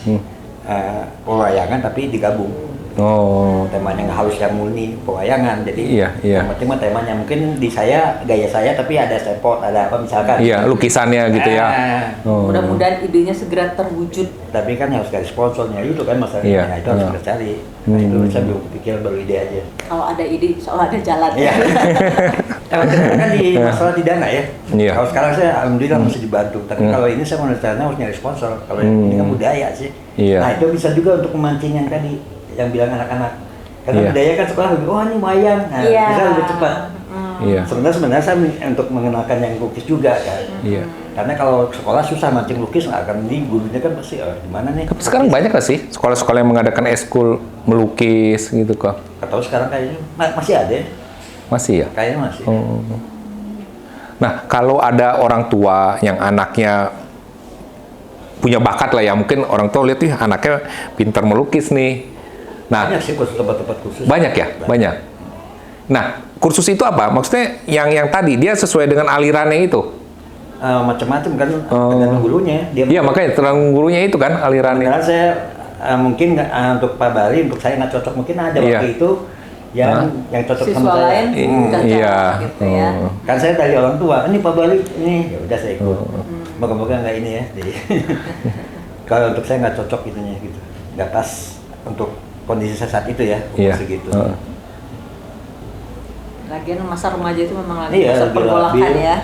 pewayangan tapi digabung Oh. Temanya nggak harus yang murni pewayangan, jadi Iya, iya. yang penting mah temanya mungkin di saya, gaya saya, tapi ada spot, ada apa misalkan. Iya, lukisannya gitu ya. Ah, Oh. Mudah-mudahan idenya segera terwujud. Tapi kan harus cari sponsornya itu kan masalahnya. Iya, Nah, itu harus iya. kita cari. Nah, itu saya belum pikir, baru ide aja. Kalau ada ide, insya Allah ada jalan. Iya. Kalau kita kan di masalah di dana ya. Iya. Kalau sekarang saya alhamdulillah masih dibantu. Tapi kalau ini saya menurut saya harus nyari sponsor. Kalau ini kan budaya sih. Iya. Nah itu bisa juga untuk memancing yang tadi yang bilang anak-anak. Karena Iya. budaya kan sekolah lebih, oh ini wayang. Nah, Iya. bisa lebih cepat. Iya. Sebenarnya saya untuk mengenalkan yang lukis juga kan. Iya. Karena kalau sekolah susah mancing lukis, nggak akan di gurunya kan pasti gimana nih. Tapi sekarang banyak nggak sih sekolah-sekolah yang mengadakan eskul melukis gitu kok? Atau sekarang kayaknya masih ada ya? Masih ya? Kayaknya masih. Oh. Nah, kalau ada orang tua yang anaknya punya bakat lah ya, mungkin orang tua lihat nih anaknya pintar melukis nih. Nah, Banyak sih tempat-tempat khusus. banyak ya, banyak. Nah, kursus itu apa? Maksudnya yang tadi dia sesuai dengan alirannya itu. Macam-macam kan dengan gurunya. Dia Iya, makanya terang gurunya itu kan alirannya. Sebenarnya saya mungkin untuk Pak Bali, untuk saya nggak cocok. Mungkin ada Iya. waktu itu yang cocok Siswa sama saya. lain cocok Iya. gitu ya. Oh. Kan saya dari orang tua, ini Pak Bali, ini ya udah saya ikut. Moga-moga nggak ini ya. Jadi kalau untuk saya nggak cocok itunya gitu, nggak pas untuk kondisi saya saat itu ya, umur Iya. segitu. Lagian masa remaja itu memang lagi Iya, masa lagi pergolakan labil. ya.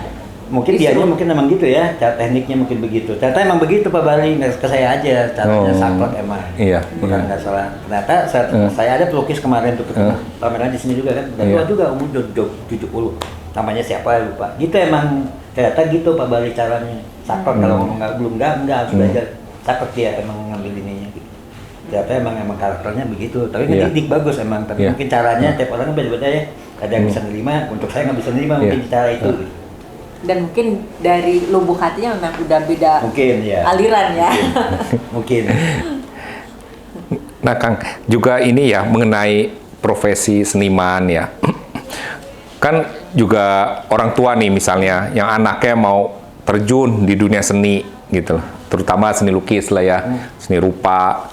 Mungkin Disuruh- dia mungkin memang gitu ya, cara tekniknya mungkin begitu. Ternyata emang begitu Pak Bali, nggak ke saya aja, caranya Oh. saklek emang. Iya, Bukan iya. nggak salah. Ternyata saya ada pelukis kemarin tuh pameran di sini juga kan, dan Iya. tua juga umur 70. Namanya siapa ya lupa. Gitu emang ternyata gitu Pak Bali caranya. Saklek kalau ngomong belum harus belajar. Saklek dia emang ngambil ininya gitu. Ternyata emang karakternya begitu. Tapi Iya. ngedidik bagus emang. Tapi Iya. mungkin caranya tiap orang kan beda-beda ya. Ada yang bisa nerima, untuk saya nggak bisa nerima mungkin Iya. cara itu. Gitu. Dan mungkin dari lubuk hatinya memang udah beda Mungkin ya. aliran ya. Mungkin. Nah, Kang, juga ini ya mengenai profesi seniman ya. Kan juga orang tua nih misalnya yang anaknya mau terjun di dunia seni gitu loh. Terutama seni lukis lah ya, seni rupa.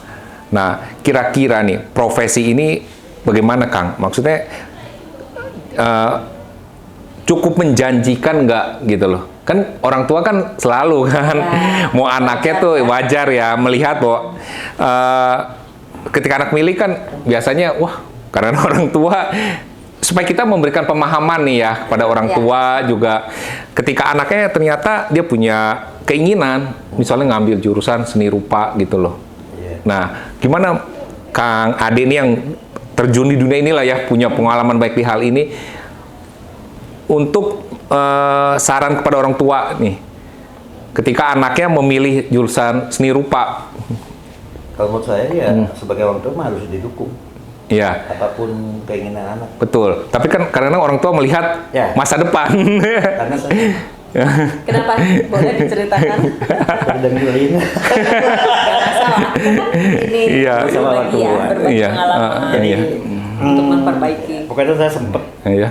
Nah, kira-kira nih profesi ini bagaimana, Kang? Maksudnya cukup menjanjikan nggak gitu loh? Kan orang tua kan selalu kan mau anaknya tuh wajar ya melihat bahwa ketika anak milih kan biasanya wah karena orang tua supaya kita memberikan pemahaman nih ya kepada orang Ya. tua juga ketika anaknya ternyata dia punya keinginan misalnya ngambil jurusan seni rupa gitu loh. Iya. Nah, gimana Kang Ade nih yang terjun di dunia inilah ya punya pengalaman baik di hal ini untuk saran kepada orang tua nih ketika anaknya memilih jurusan seni rupa. Kalau menurut saya ya sebagai orang tua mah harus didukung Iya, apapun keinginan anak. betul. Tapi kan karena orang tua melihat Ya. masa depan. Karena saya Kenapa? Boleh diceritakan? udah ngelain. Gak masalah. Ini Iya. Sama orang berbagi ya, tua. berbagi Iya, pengalaman Jadi iya. untuk memperbaiki. pokoknya saya sempet Iya.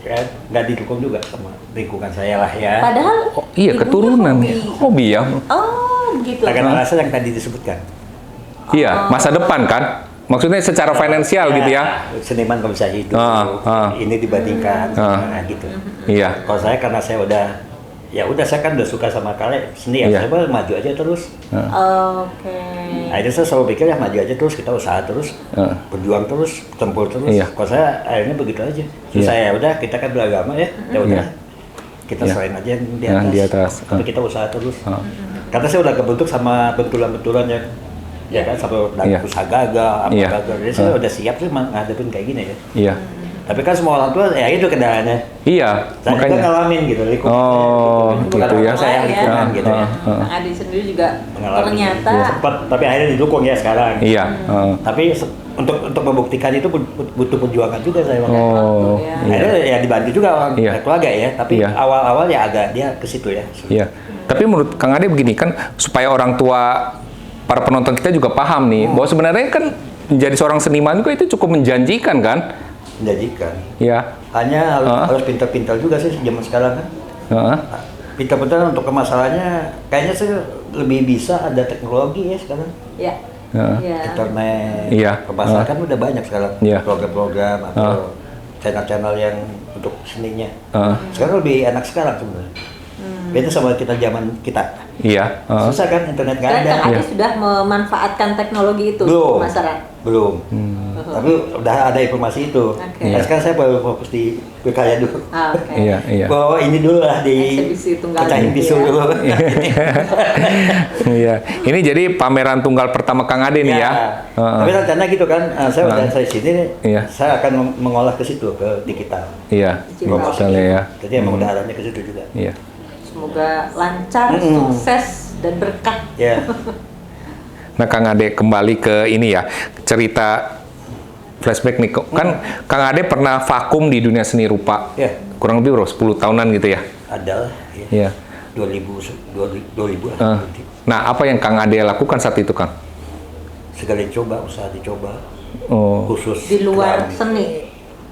ya nggak didukung juga sama lingkungan saya lah ya. Padahal Oh, iya, ibunya keturunan hobi. hobi ya. Oh, begitu. Karena alasan yang tadi disebutkan. Iya, masa depan kan. Maksudnya secara finansial gitu ya. Seniman kalau bisa hidup, ini dibandingkan nah, gitu. Iya. Kalau saya karena saya udah saya kan udah suka sama seni ya, Iya. saya maju aja terus. Oke. Akhirnya saya selalu pikir ya maju aja terus, kita usaha terus, berjuang terus, tempur terus. Iya. Kalau saya akhirnya begitu aja. Terus Iya. saya udah kita kan beragama ya, ya udah kita Iya. selain aja yang di Yang atas. di atas. Tapi kita usaha terus. Karena saya udah kebentuk sama benturan-benturan ya kan sampai Iya. usaha gagal, apa Iya. gagal. Jadi saya udah siap sih ngadepin kayak gini ya. Iya. Tapi kan semua orang tua ya itu kendalanya. Iya, Saya juga makanya. ngalamin gitu lingkungan. Oh, Bukan gitu orang ya. tua saya yang lingkungan gitu ya. Kang Adi sendiri juga Mengalami. ternyata Ya, sempat, tapi akhirnya didukung ya sekarang. Iya. Tapi untuk membuktikan itu butuh perjuangan juga saya makanya. Oh, Ya. Akhirnya ya dibantu juga orang Iya. keluarga ya, tapi Iya. awal-awal ya agak dia ke situ ya. iya. Tapi menurut Kang Ade begini kan supaya orang tua para penonton kita juga paham nih bahwa sebenarnya kan menjadi seorang seniman juga itu cukup menjanjikan kan? Menjanjikan. Iya. Hanya harus pintar-pintar juga sih zaman sekarang kan. Heeh. Pintar-pintar untuk masalahnya kayaknya sih lebih bisa ada teknologi ya sekarang. ya Iya. internet, Iya. pemasaran kan udah banyak sekarang Iya. program-program atau channel-channel yang untuk seninya. Heeh. Sekarang lebih enak sekarang sebenarnya. Beda sama kita zaman kita. Iya. Susah kan internet nggak Dan ada. Kang Ade Iya. sudah memanfaatkan teknologi itu Belum. pemasaran. Belum. Tapi udah ada informasi itu. Oke. Nah, sekarang saya baru fokus di pilkada dulu. Ah, oke. Iya, iya. Bahwa ini dulu lah di Eksebisi tunggal pecahin gitu bisul ya. dulu. Iya. Ini jadi pameran tunggal pertama Kang Ade nih ya. Heeh. Tapi rencana gitu kan, saya udah saya sini, Iya. saya akan mengolah ke situ, ke digital. Iya. Digital. Misalnya ya. Jadi emang udah arahnya ke situ juga. Iya. Semoga lancar, sukses dan berkah. Ya. Nah, Kang Ade kembali ke ini ya, cerita flashback nih. Kan Kang Ade pernah vakum di dunia seni rupa. Ya. Kurang lebih bro, 10 tahunan gitu ya. Ada lah. Iya. 2000 Eh, Nah, apa yang Kang Ade lakukan saat itu, Kang? Sekali coba, usaha dicoba. Oh. Khusus Di luar keramik. seni.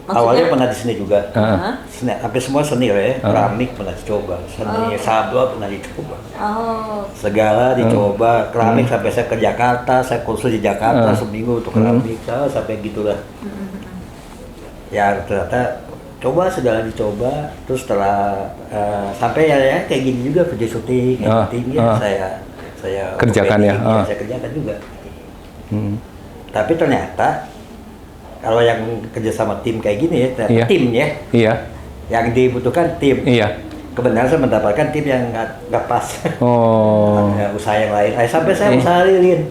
Awalnya pernah di sini juga. Hah? Seni, hampir semua seni ya. Keramik pernah dicoba, seni sablon pernah dicoba. Oh, Segala dicoba, keramik sampai saya ke Jakarta, saya kursus di Jakarta seminggu untuk keramik, sampai gitulah. Ya ternyata coba segala dicoba, terus setelah sampai ya kayak gini juga kerja syuting, saya Kerjakan ya, saya kerjakan juga. Tapi ternyata kalau yang kerja sama tim kayak gini ya, ternyata Iya. tim ya, Iya. yang dibutuhkan tim. Iya. Kebenaran saya mendapatkan tim yang nggak pas. Oh. Ya, usaha yang lain. Sampai saya usaha lilin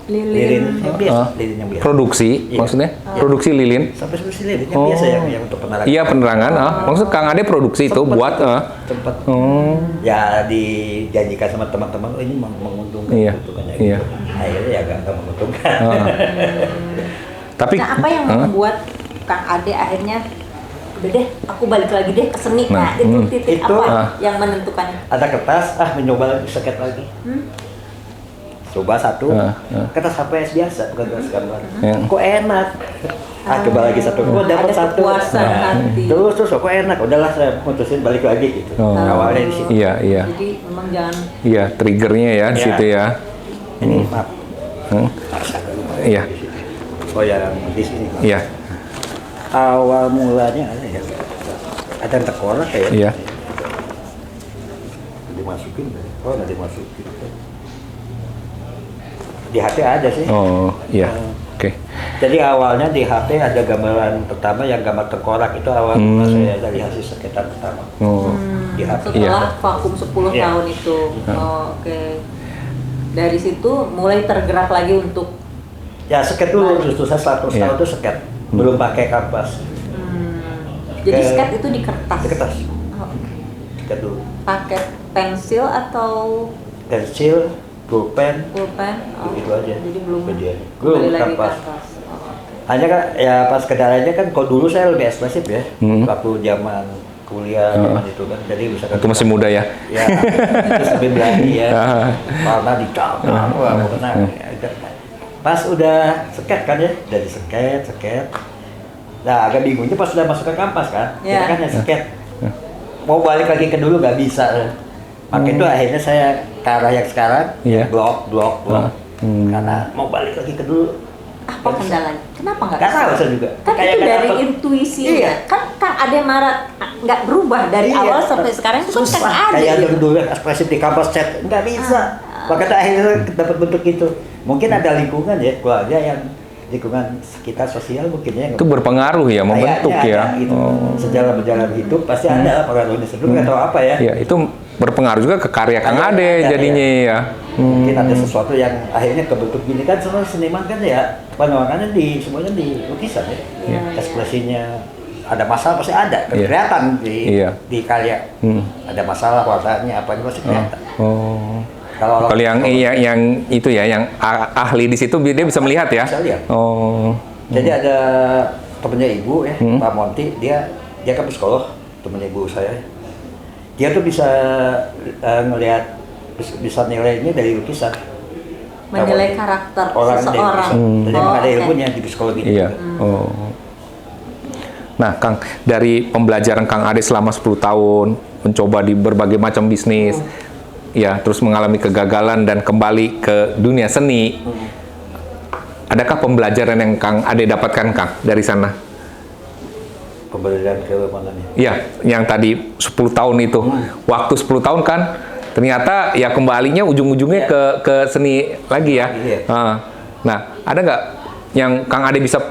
lilin. yang biasa, lilin yang biasa. Produksi, Iya. maksudnya? Produksi lilin? Sampai lilin yang biasa yang untuk penerangan. Iya, penerangan. Maksud Kang Ade produksi itu buat... Tempat Oh. ya dijanjikan sama teman-teman, oh ini menguntungkan, Iya, menguntungkannya iya. gitu. Akhirnya ya nggak menguntungkan. Tapi... Nah, apa yang membuat Kang Ade akhirnya udah deh, aku balik lagi deh ke seni. Nah, itu titik Itu, apa yang menentukan? Ada kertas, mencoba seket lagi. Coba satu, kertas HPS biasa, bukan kertas gambar. Kok enak? Coba lagi satu, kok dapat Ada satu. kepuasan hati. Terus kok enak, udahlah saya putusin balik lagi gitu. Oh. Awalnya di situ. Iya, iya. Jadi memang jangan Iya, triggernya ya di Iya. situ ya. Ini maaf. Iya. Oh yang di sini. Iya. Awal mulanya ada ya. Ada yang terkorak ya. Iya. Dimasukin, oh nggak dimasukin. Di HP ada sih. Oh, iya. Oke. Jadi awalnya di HP ada gambaran pertama yang gambar terkorak itu awal mula saya dari hasil sekitar pertama Oh. di HP. setelah vakum 10 Iya. tahun itu. Oh, oke. Dari situ mulai tergerak lagi untuk Ya seket dulu, justru saya 100 Iya. tahun itu seket, belum pakai kanvas. jadi Ke- sket itu di kertas. Di kertas, Oh, oke. seket dulu. Pakai pensil atau Pensil, pulpen, pulpen? Oh, Begitu aja. Jadi belum Kejadian. kembali Belum lagi kanvas. kanvas. Oh, oke. hanya kan ya pas kendalanya kan kalau dulu saya lebih ekspresif ya, waktu zaman kuliah zaman itu kan, jadi bisa Itu masih muda ya. ya terus lebih berani ya, warna dicap, wah pokoknya pas udah seket kan ya, dari seket, nah agak bingungnya pas udah masuk ke kampas kan, kita Ya. kan ya seket, mau balik lagi ke dulu nggak bisa, makanya itu akhirnya saya ke arah yang sekarang, Iya. blok, karena mau balik lagi ke dulu. Apa kendalanya? Kenapa nggak Nggak bisa? tahu saya juga. Kan Kayak itu nggak dari dapet. intuisi. Iya. Kan Ade Marat nggak berubah dari Iya. awal sampai sekarang itu kan Susah. Kang Ade. Kayak gitu. dulu ekspresif di kampus chat nggak bisa. Makanya akhirnya dapat bentuk itu. Mungkin ada lingkungan ya, keluarga yang lingkungan sekitar sosial mungkin ya. Itu berpengaruh ya, membentuk Kayaknya ya. ada gitu. Oh. Sejarah berjalan hidup pasti ada lah pengaruhnya. Sebelum nggak tahu apa ya. Iya, itu berpengaruh juga ke karya Kang Karya Ade ada, jadinya ya. Mungkin ada sesuatu yang akhirnya kebentuk gini kan, semua seniman kan ya penuangannya semuanya di lukisan ya. Iya. Ekspresinya ada masalah pasti ada, Iya. kelihatan Iya. di karya. Ada masalah warnanya apa pasti kelihatan. Oh. Kalau Kalau yang itu ya, yang ahli di situ dia bisa melihat ya. Bisa lihat. Oh. Jadi ada temennya ibu ya, Pak Monti, dia kan psikolog, temennya ibu saya. Dia tuh bisa ngelihat, bisa nilainya dari lukisan. Menilai karakter Orang dari seseorang. lukisan. Jadi emang ada oke. ilmunya di psikologi. Iya. Oh. Nah, Kang, dari pembelajaran Kang Ade selama 10 tahun, mencoba di berbagai macam bisnis, ya, terus mengalami kegagalan dan kembali ke dunia seni. adakah pembelajaran yang Kang Ade dapatkan Kang dari sana? Pembelajaran ke mana nih? Iya, yang tadi 10 tahun itu. Waktu 10 tahun kan ternyata ya kembalinya ujung-ujungnya ke seni lagi ya. Iya. Nah, ada nggak yang Kang Ade bisa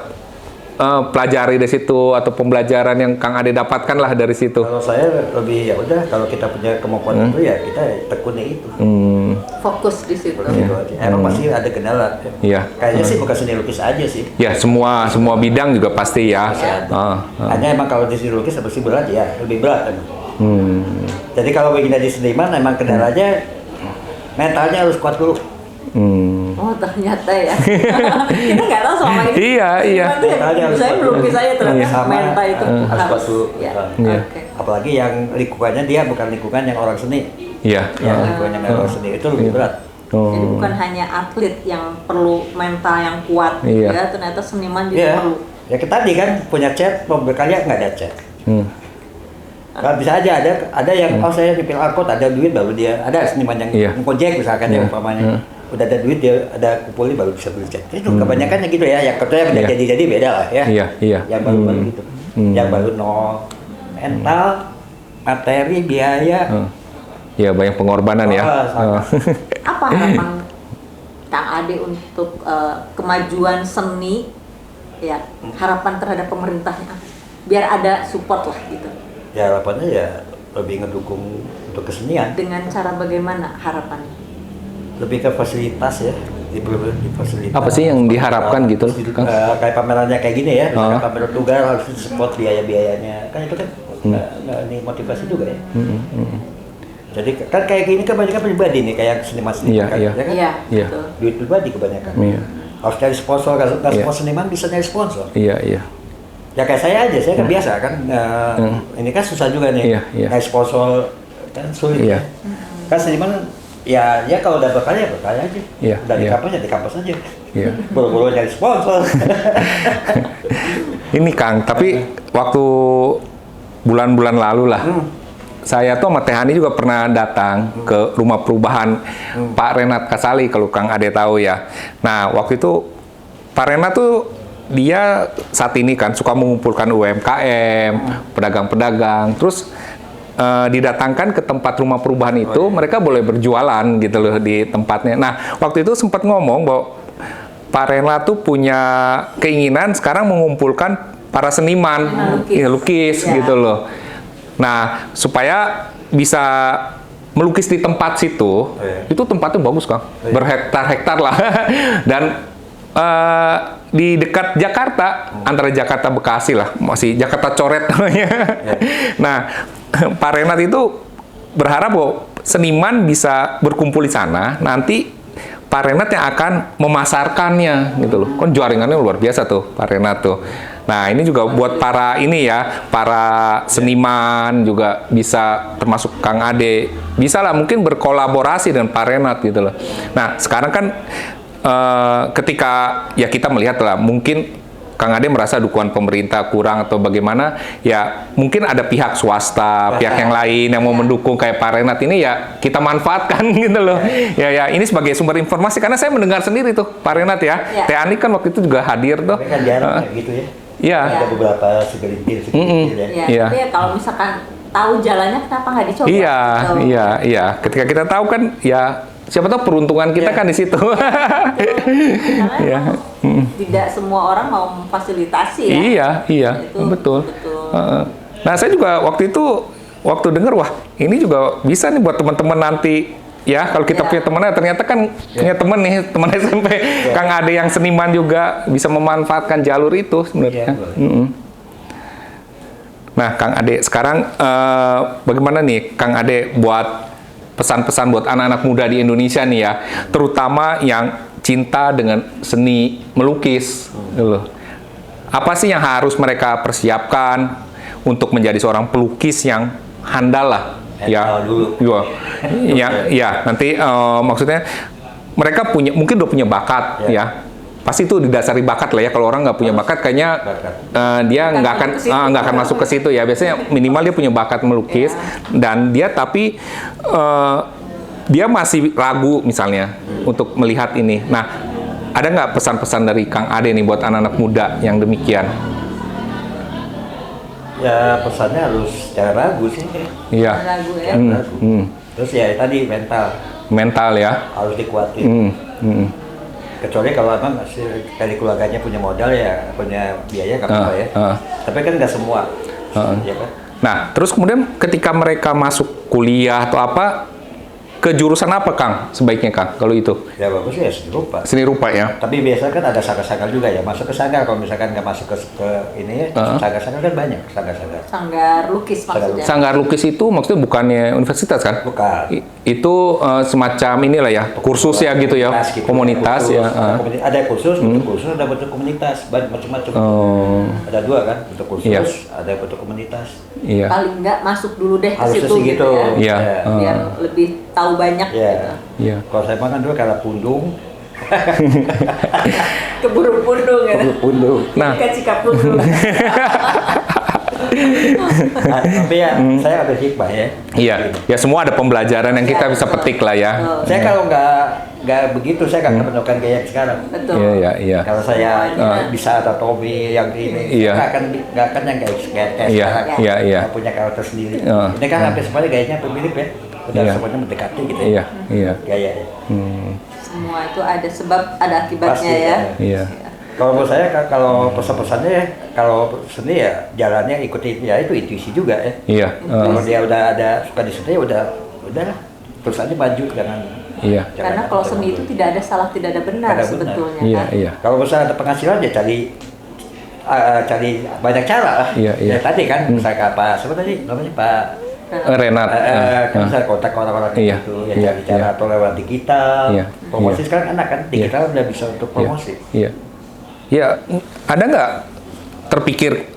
pelajari dari situ atau pembelajaran yang Kang Ade dapatkan lah dari situ? Kalau saya lebih ya udah, kalau kita punya kemampuan itu ya kita tekuni itu. Fokus di situ. Gitu aja. Emang pasti ada kendala. Iya. Kayaknya sih bukan seni lukis aja sih. Ya, semua bidang juga pasti ya. Hanya emang kalau di seni lukis pasti berat ya, lebih berat emang. Jadi kalau begini di seniman emang kendalanya mentalnya harus kuat dulu. Oh ternyata ya. Kita nggak tahu selama ini. Iya. Saya melukis saya ternyata mental itu harus kuat dulu. Ya. Iya. Oke. Apalagi yang lingkungannya dia bukan lingkungan yang orang seni. Iya. Yang lingkungannya yang orang seni itu lebih berat. Jadi bukan hanya atlet yang perlu mental yang kuat, Iya. ya ternyata seniman juga Iya. perlu. Ya kita tadi kan punya chat, mau berkarya nggak ada chat. Nah, bisa aja ada yang saya dipilih angkot, ada duit baru dia, ada seniman yang Iya. ngojek misalkan ya umpamanya. Udah ada duit dia ada kumpulin baru bisa beli chat. Itu kebanyakan gitu ya, yang kerja yang Iya. jadi beda lah ya. Iya. Yang baru-baru gitu. Yang baru nol mental, materi, biaya. Ya, banyak pengorbanan ya. sangat. Apa harapan Kang Ade untuk kemajuan seni, ya harapan terhadap pemerintahnya biar ada support lah gitu. Ya harapannya ya lebih ngedukung untuk kesenian. Dengan cara bagaimana harapannya? Lebih ke fasilitas ya, di fasilitas. Apa sih yang diharapkan gitu loh, Kang? Kayak pamerannya kayak gini ya, misalkan pameran tunggal harus support biaya-biayanya, kan itu kan nggak ini motivasi juga ya. Jadi kan kayak gini kan banyak pribadi nih, kayak seniman-seniman kan, Iya. ya kan? Iya, Iya. betul. Duit pribadi kebanyakan. Iya. Harus cari sponsor, kalau nggak Iya. semua seniman bisa nyari sponsor. Iya. Ya kayak saya aja, saya kan biasa kan, ini kan susah juga nih, Iya. nyari sponsor kan sulit. Iya. Kan seniman ya kalau udah berkarya aja. Iya, Udah di iya. kampus ya di kampus aja. Iya. Buru-buru nyari sponsor. Ini Kang, tapi waktu bulan-bulan lalu lah, saya tuh sama Teh Ani juga pernah datang ke rumah perubahan Pak Renat Kasali, kalau Kang Ade tahu ya. Nah, waktu itu Pak Renat tuh dia saat ini kan suka mengumpulkan UMKM, pedagang-pedagang, terus didatangkan ke tempat rumah perubahan itu, mereka boleh berjualan gitu loh di tempatnya. Nah, waktu itu sempat ngomong bahwa Pak Renat tuh punya keinginan sekarang mengumpulkan para seniman, lukis Ya. gitu loh. Nah, supaya bisa melukis di tempat situ, itu tempatnya bagus Kang, berhektar-hektar lah. Dan di dekat Jakarta, antara Jakarta Bekasi lah, masih Jakarta coret namanya. Nah, Pak Renat itu berharap bahwa seniman bisa berkumpul di sana, nanti Pak Renat yang akan memasarkannya gitu loh. Kan jaringannya luar biasa tuh Pak Renat tuh. Nah, ini juga buat para ini ya, para seniman juga bisa, termasuk Kang Ade, bisa lah mungkin berkolaborasi dengan Pak Renat gitu loh. Nah, sekarang kan ketika ya kita melihat lah, mungkin Kang Ade merasa dukungan pemerintah kurang atau bagaimana, ya mungkin ada pihak swasta, pihak yang lain yang mau mendukung kayak Pak Renat ini, ya kita manfaatkan gitu loh. Ya ini sebagai sumber informasi, karena saya mendengar sendiri tuh Pak Renat ya. Teh Ani kan waktu itu juga hadir tuh. Tapi kan jarang kayak gitu ya. Iya. Ada beberapa segelintir ya. Ya, Iya. tapi ya kalau misalkan tahu jalannya kenapa nggak dicoba? Iya, Gitu. iya. Ketika kita tahu kan, ya siapa tahu peruntungan kita kan di situ. Karena Iya. tidak semua orang mau memfasilitasi ya. Iya, Itu betul. betul. Nah, saya juga waktu itu dengar, wah ini juga bisa nih buat teman-teman nanti. Ya, kalau kita punya teman, ternyata kan punya teman nih, teman SMP, Kang Ade yang seniman juga bisa memanfaatkan jalur itu sebenarnya. Nah, Kang Ade, sekarang bagaimana nih Kang Ade buat pesan-pesan buat anak-anak muda di Indonesia nih ya, terutama yang cinta dengan seni melukis, gitu loh. Apa sih yang harus mereka persiapkan untuk menjadi seorang pelukis yang handal lah? Ya, nanti maksudnya mereka mungkin udah punya bakat ya. Pasti itu didasari bakat lah ya. Kalau orang nggak punya bakat, kayaknya dia nggak akan masuk ke situ ya. Biasanya minimal dia punya bakat melukis dan dia dia masih ragu misalnya untuk melihat ini. Nah, Ada nggak pesan-pesan dari Kang Ade nih buat anak-anak muda yang demikian? Ya pesannya harus jangan ragu sih. Iya. Ragu ya. Jangan ragu. Terus ya tadi mental Mental ya. harus dikuatin. Hmm, hmm. Kecuali kalau emang dari keluarganya punya modal ya, punya biaya nggak apa-apa ya. Tapi kan nggak semua, ya kan? Nah, terus kemudian ketika mereka masuk kuliah atau apa, ke jurusan apa Kang sebaiknya Kang kalau itu? Ya bagus ya seni rupa. Seni rupa ya. Tapi biasa kan ada sanggar-sanggar juga ya. Masuk ke sanggar kalau misalkan nggak masuk ke ini ya, sanggar-sanggar kan banyak sanggar-sanggar. Sanggar lukis maksudnya. Sanggar lukis itu maksudnya bukannya universitas kan? Bukan. Itu semacam inilah ya, kursus ya gitu ya, Gitu. komunitas Kursus, ya. ada kursus, bentuk kursus, ada bentuk komunitas, macam-macam. Ada dua kan, bentuk kursus, Iya. ada bentuk komunitas. Iya. Paling nggak masuk dulu deh ke Harusnya situ sih gitu gitu. ya. Iya. Biar lebih tahu banyak Ya. gitu. Iya. Kalau saya makan dulu kalau pundung, Keburu pundung ya. pundung. Nah. Kan sikap pundung. Nah, tapi ya saya ada hikmah ya. Iya. Ya semua ada pembelajaran yang kita Iya, bisa betul. petik lah ya. Betul. Saya kalau nggak begitu, saya nggak akan menemukan gaya yang sekarang. Betul. Iya, iya, iya. Kalau saya Semuanya. bisa atau Tommy yang ini, Iya. nggak akan yang kayak Iya, sekarang. iya, iya. Yang punya karakter sendiri. Iya. Ini kan hampir semuanya gayanya mirip ya. Udah Iya. semuanya mendekati gitu. Iya, iya. Gaya ya. Semua itu ada sebab, ada akibatnya Pasti, ya. Iya. Kalau menurut saya kalau pesan-pesannya ya, kalau seni ya jalannya ikuti ya itu intuisi juga ya. Iya. Kalau dia udah ada suka di seni ya udah terus aja maju jangan. Iya. Karena kalau seni itu tidak ada salah, tidak ada benar Ada benar. sebetulnya Iya, kan. iya. Kalau misalnya ada penghasilan ya cari banyak cara lah. Iya, iya. Ya, tadi kan misalnya Pak siapa tadi namanya Pak Renat. kan saya kontak orang-orang Iya, itu ya iya, cari cara iya. atau lewat digital. Iya, Promosi iya. sekarang enak kan digital udah bisa untuk promosi. Iya. Ya, ada nggak terpikir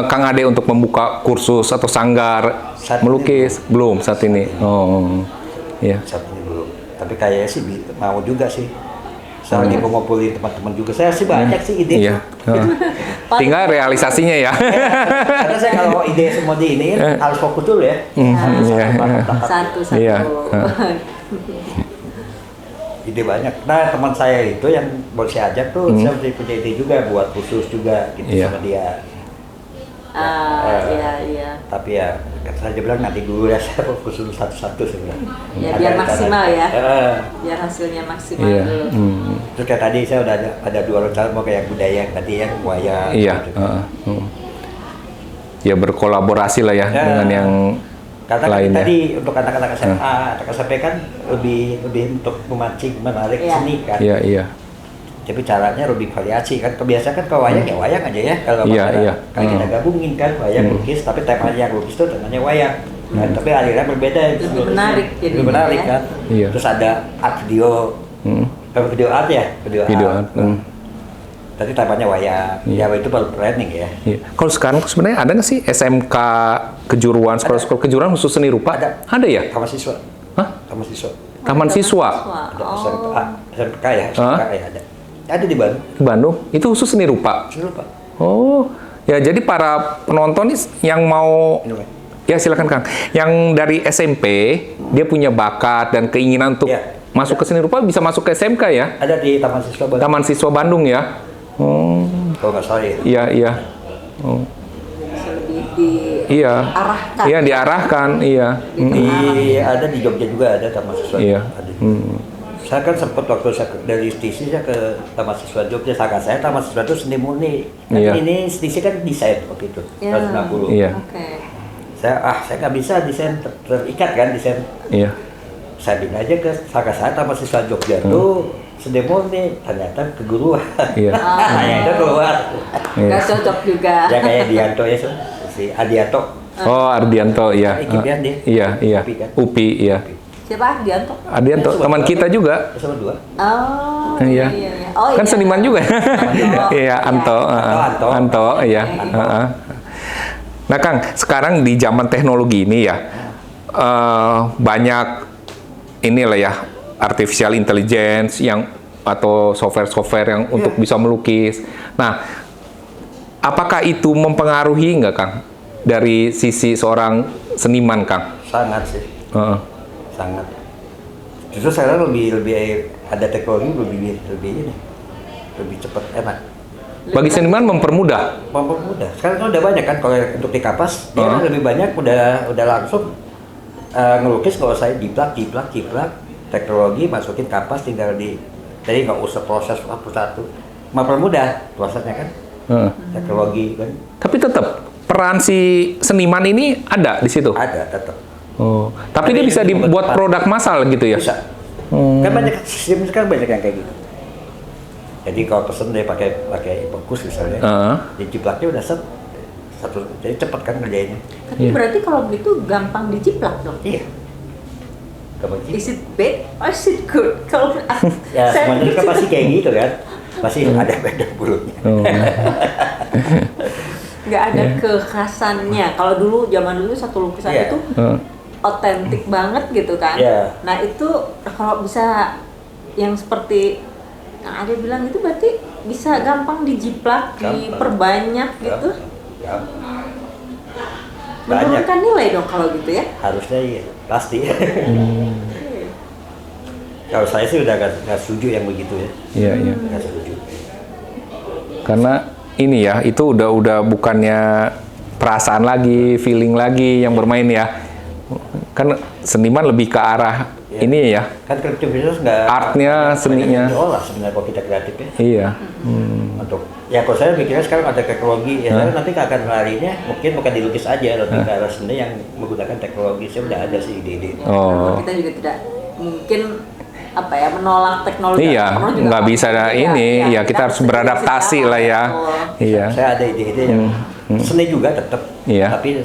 Kang Ade untuk membuka kursus atau sanggar Saat melukis? Belum saat ini. Oh, iya. Saat ini belum. Tapi kayaknya sih mau juga sih. Saya lagi mau ngumpulin teman-teman juga. Saya sih banyak sih ide. Iya. Tinggal realisasinya ya. Karena saya kalau ide semua di ini harus fokus dulu ya. Iya. Satu-satu. Iya. Ide banyak. Nah teman saya itu yang mau saya ajak tuh, saya punya ide juga buat khusus juga gitu Iya. sama dia. Iya, iya. Tapi ya saya bilang nanti dulu ya saya fokus dulu satu-satu sebenarnya. Ya, biar maksimal ya. Biar hasilnya maksimal Iya. dulu. Terus kayak tadi saya udah ada dua rencana mau kayak budaya tadi yang wayang. Iya. gitu. Ya berkolaborasi lah ya Ya. dengan yang Karena kan lainnya. tadi untuk anak-anak SMA, anak SMP kan lebih untuk memancing, menarik Iya. seni kan. Iya, iya. Tapi caranya lebih variasi kan. Kebiasaan kan kalau wayang ya wayang aja ya. Kalau Iya, masalah, iya. kan kita gabungin kan wayang lukis, tapi temanya yang lukis itu temanya wayang. Nah, tapi alirannya berbeda. Lebih menarik Lebih jadinya menarik ya. kan. Iya. Terus ada art video, video art ya, Video art. Tadi temanya wayang. Ya itu baru planning ya. Iya. Kalau sekarang sebenarnya ada nggak sih SMK kejuruan, sekolah-sekolah kejuruan khusus seni rupa? Ada. ya? Taman siswa. Hah? Taman siswa. Taman siswa Ada Oh. SMK ya, SMK ya ada. Ada di Bandung. di Bandung. Itu khusus seni rupa. Saya lupa. Oh, ya jadi para penonton nih yang mau Ini, Bang. ya silakan Kang. Yang dari SMP dia punya bakat dan keinginan untuk Iya. masuk ke seni rupa bisa masuk ke SMK ya. Ada di Taman Siswa Bandung. Taman Siswa Bandung ya. Oh, Kalau nggak salah ya. iya iya. Oh, Bisa lebih diarahkan. iya. Iya diarahkan, iya. Ada di Jogja juga ada Taman Siswa. Iya. Ada. Saya kan sempat waktu saya dari STISI saya ke Taman Siswa Jogja. Kakak saya Taman Siswa itu seni murni. Tapi Iya. ini STISI kan desain waktu itu. Ya. 160. Iya. Oke. Saya nggak bisa desain terikat kan desain. Iya. Saya bilang aja ke kakak saya Taman Siswa Jogja tuh seni murni. Ternyata keguruan. Iya. Hanya itu keluar. Iya. Nggak cocok juga. Ya kayak Dianto ya si Adianto. Oh, Ardianto, iya. Ikimpian dia. Iya, iya. UPI kan? UPI, iya. Siapa Ardianto? Ardianto, teman kita juga. Sama dua. Oh, Iya. Oh, Kan iya. seniman juga. Anto. Iya, Anto. Anto. Anto, iya. Anto. Nah, Kang, sekarang di zaman teknologi ini ya, banyak inilah ya, artificial intelligence yang atau software-software yang untuk bisa melukis. Nah, apakah itu mempengaruhi nggak, Kang? Dari sisi seorang seniman, Kang? Sangat sih. Heeh. Sangat. Justru sekarang lebih ada teknologi lebih cepat, enak. Bagi seniman mempermudah. Sekarang kan udah banyak kan, kalau untuk di kapas dia kan lebih banyak udah langsung ngelukis, nggak usah jiplak, teknologi masukin kapas tinggal jadi nggak usah proses satu, mempermudah prosesnya kan, teknologi kan. Tapi tetap peran si seniman ini ada di situ. Ada tetap. Oh, tapi dia bisa dibuat produk massal gitu ya? Bisa. Kan banyak sistem sekarang banyak yang kayak gitu. Jadi kalau pesen dia pakai bungkus misalnya, dijiplaknya udah satu, jadi cepat kan ngerjainnya. Tapi berarti kalau begitu gampang dijiplak dong? Iya. Gampang jiplak. Is it bad or is it good? Kalau Ya semuanya kan pasti kayak gitu kan, pasti ada beda bulunya. nggak ada kekhasannya. Kalau zaman dulu satu lukisan itu otentik banget gitu kan. Nah itu kalau bisa yang seperti yang ada bilang itu berarti bisa gampang dijiplak, diperbanyak gitu. Menurunkan nilai dong kalau gitu ya? Harusnya iya, pasti. Kalau saya sih udah nggak setuju yang begitu ya. Iya. Nggak setuju. Karena ini ya, itu udah bukannya perasaan lagi, feeling lagi yang bermain ya. Kan seniman lebih ke arah ini ya. Kan kreativitas nggak. Artnya, seninya. Diolah sebenarnya kalau kita kreatif ya. Iya. Untuk ya kalau saya pikirnya sekarang ada teknologi ya, saya nanti akan larinya mungkin bukan dilukis aja, lebih ke arah seni yang menggunakan teknologi. Saya udah ada sih ide-ide. Kita juga tidak mungkin menolak teknologi. Iya, nggak bisa ada ini. Ya kita harus beradaptasi lah ya. Iya. Saya ada ide-ide yang seni juga tetap, tapi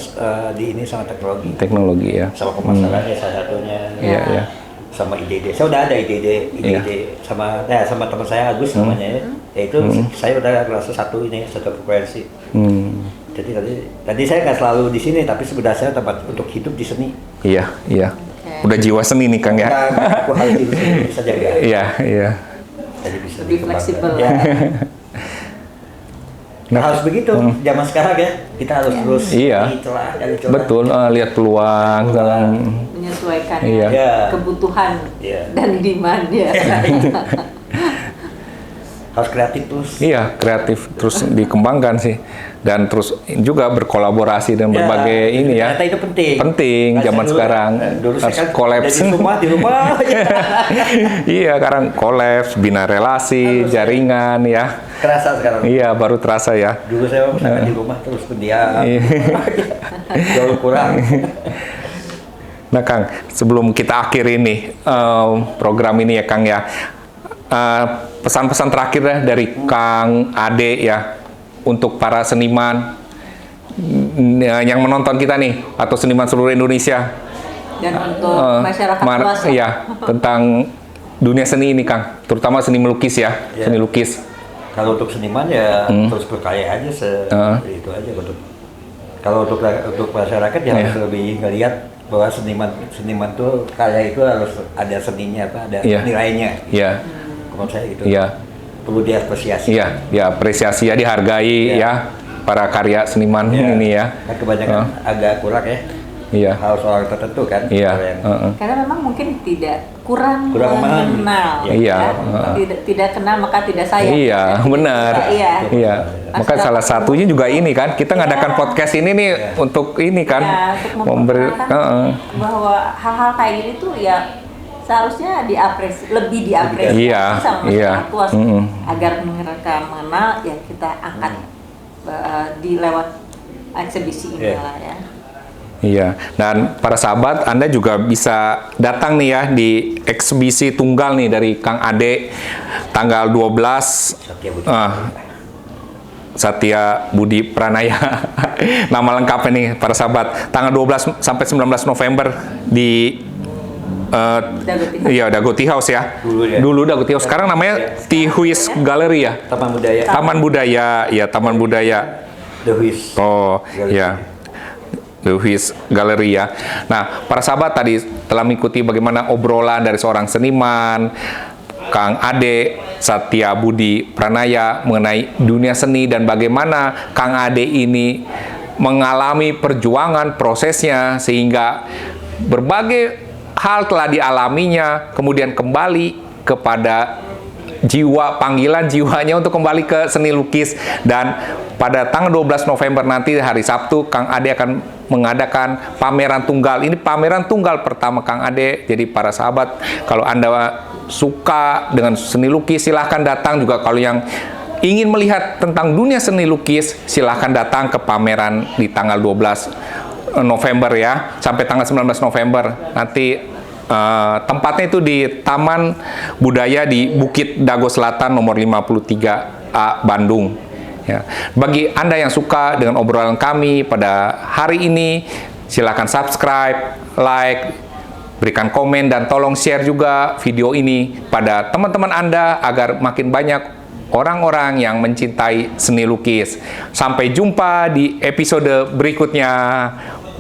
di ini sama teknologi. Teknologi ya. Sama pemasarannya salah satunya. Iya. Sama ide-ide. Saya udah ada ide-ide sama teman saya Agus namanya ya. Yaitu saya udah merasa satu frekuensi. Jadi tadi saya nggak selalu di sini, tapi sebenarnya saya tempat untuk hidup di seni. Iya. Udah jiwa seni nih Kang ya. Aku harus hidup sini bisa jaga. Iya. Jadi bisa lebih fleksibel. Ya. Nah, harus begitu. Zaman sekarang ya, kita harus terus cari celah. Betul, lihat peluang dalam menyesuaikan Iya. kebutuhan dan demand ya. Harus kreatif terus. Iya, kreatif terus dikembangkan sih, dan terus juga berkolaborasi dengan berbagai ini ya. Ternyata itu penting. Penting zaman sekarang. Dulu Harus saya kan kolaps. di rumah. Iya, sekarang kolaps, bina relasi, jaringan ya. Kerasa sekarang. Iya, baru terasa ya. Dulu saya misalkan di rumah terus pendiam. Jauh kurang. Nah Kang, sebelum kita akhiri nih program ini ya Kang ya, pesan-pesan terakhir ya dari Kang Ade ya untuk para seniman yang menonton kita nih atau seniman seluruh Indonesia dan untuk masyarakat luas ya tentang dunia seni ini Kang, terutama seni melukis ya. Seni lukis. Kalau untuk seniman ya terus berkarya aja itu aja kalau untuk masyarakat ya harus lebih ngelihat bahwa seniman tuh karya itu harus ada seninya ada nilainya. Iya. Menurut saya gitu. Iya. Perlu diapresiasi. Iya, apresiasi ya, dihargai ya para karya seniman ini ya. Kan kebanyakan agak kurang ya. Iya. Harus orang tertentu kan. Iya. Karena memang mungkin kurang mengenal. Iya. Tidak kenal maka tidak sayang. Iya, benar. Iya. Maka salah satunya juga ini kan, kita ngadakan podcast ini nih untuk ini kan, memberi bahwa hal-hal kayak gini tuh ya seharusnya lebih diapresiasi sama masyarakat luas agar mereka mengenal ya kita angkat di lewat eksibisi ini lah ya. Iya, dan para sahabat Anda juga bisa datang nih ya di eksibisi tunggal nih dari Kang Ade tanggal 12 Satya Budi Pranaya. Nama lengkapnya nih para sahabat, tanggal 12 sampai 19 November di Dagoti House ya. Dulu Dagoti House. Sekarang namanya Tihuis Gallery ya. Taman Budaya. The Huis. Oh, ya. The Huis Gallery ya. Nah, para sahabat tadi telah mengikuti bagaimana obrolan dari seorang seniman, Kang Ade Satya Budi Pranaya mengenai dunia seni dan bagaimana Kang Ade ini mengalami perjuangan prosesnya sehingga berbagai hal telah dialaminya, kemudian kembali kepada jiwa, panggilan jiwanya untuk kembali ke seni lukis. Dan pada tanggal 12 November nanti, hari Sabtu, Kang Ade akan mengadakan pameran tunggal. Ini pameran tunggal pertama Kang Ade. Jadi para sahabat, kalau Anda suka dengan seni lukis, silahkan datang. Juga kalau yang ingin melihat tentang dunia seni lukis, silahkan datang ke pameran di tanggal 12 November ya, sampai tanggal 19 November. Nanti tempatnya itu di Taman Budaya di Bukit Dago Selatan nomor 53A Bandung. Ya. Bagi Anda yang suka dengan obrolan kami pada hari ini, silakan subscribe, like, berikan komen, dan tolong share juga video ini pada teman-teman Anda agar makin banyak orang-orang yang mencintai seni lukis. Sampai jumpa di episode berikutnya.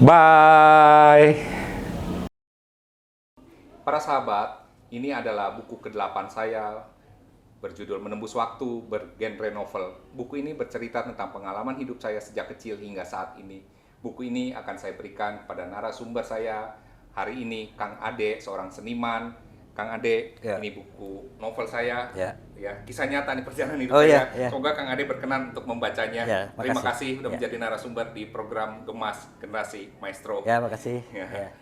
Bye! Para sahabat, ini adalah buku ke-8 saya berjudul Menembus Waktu, bergenre novel. Buku ini bercerita tentang pengalaman hidup saya sejak kecil hingga saat ini. Buku ini akan saya berikan kepada narasumber saya hari ini, Kang Ade, seorang seniman. Kang Ade, ini buku novel saya, ya, kisah nyata nih perjalanan hidup saya. Semoga Kang Ade berkenan untuk membacanya. Terima kasih sudah menjadi narasumber di program Gemas Generasi Maestro. Ya, makasih. Ya.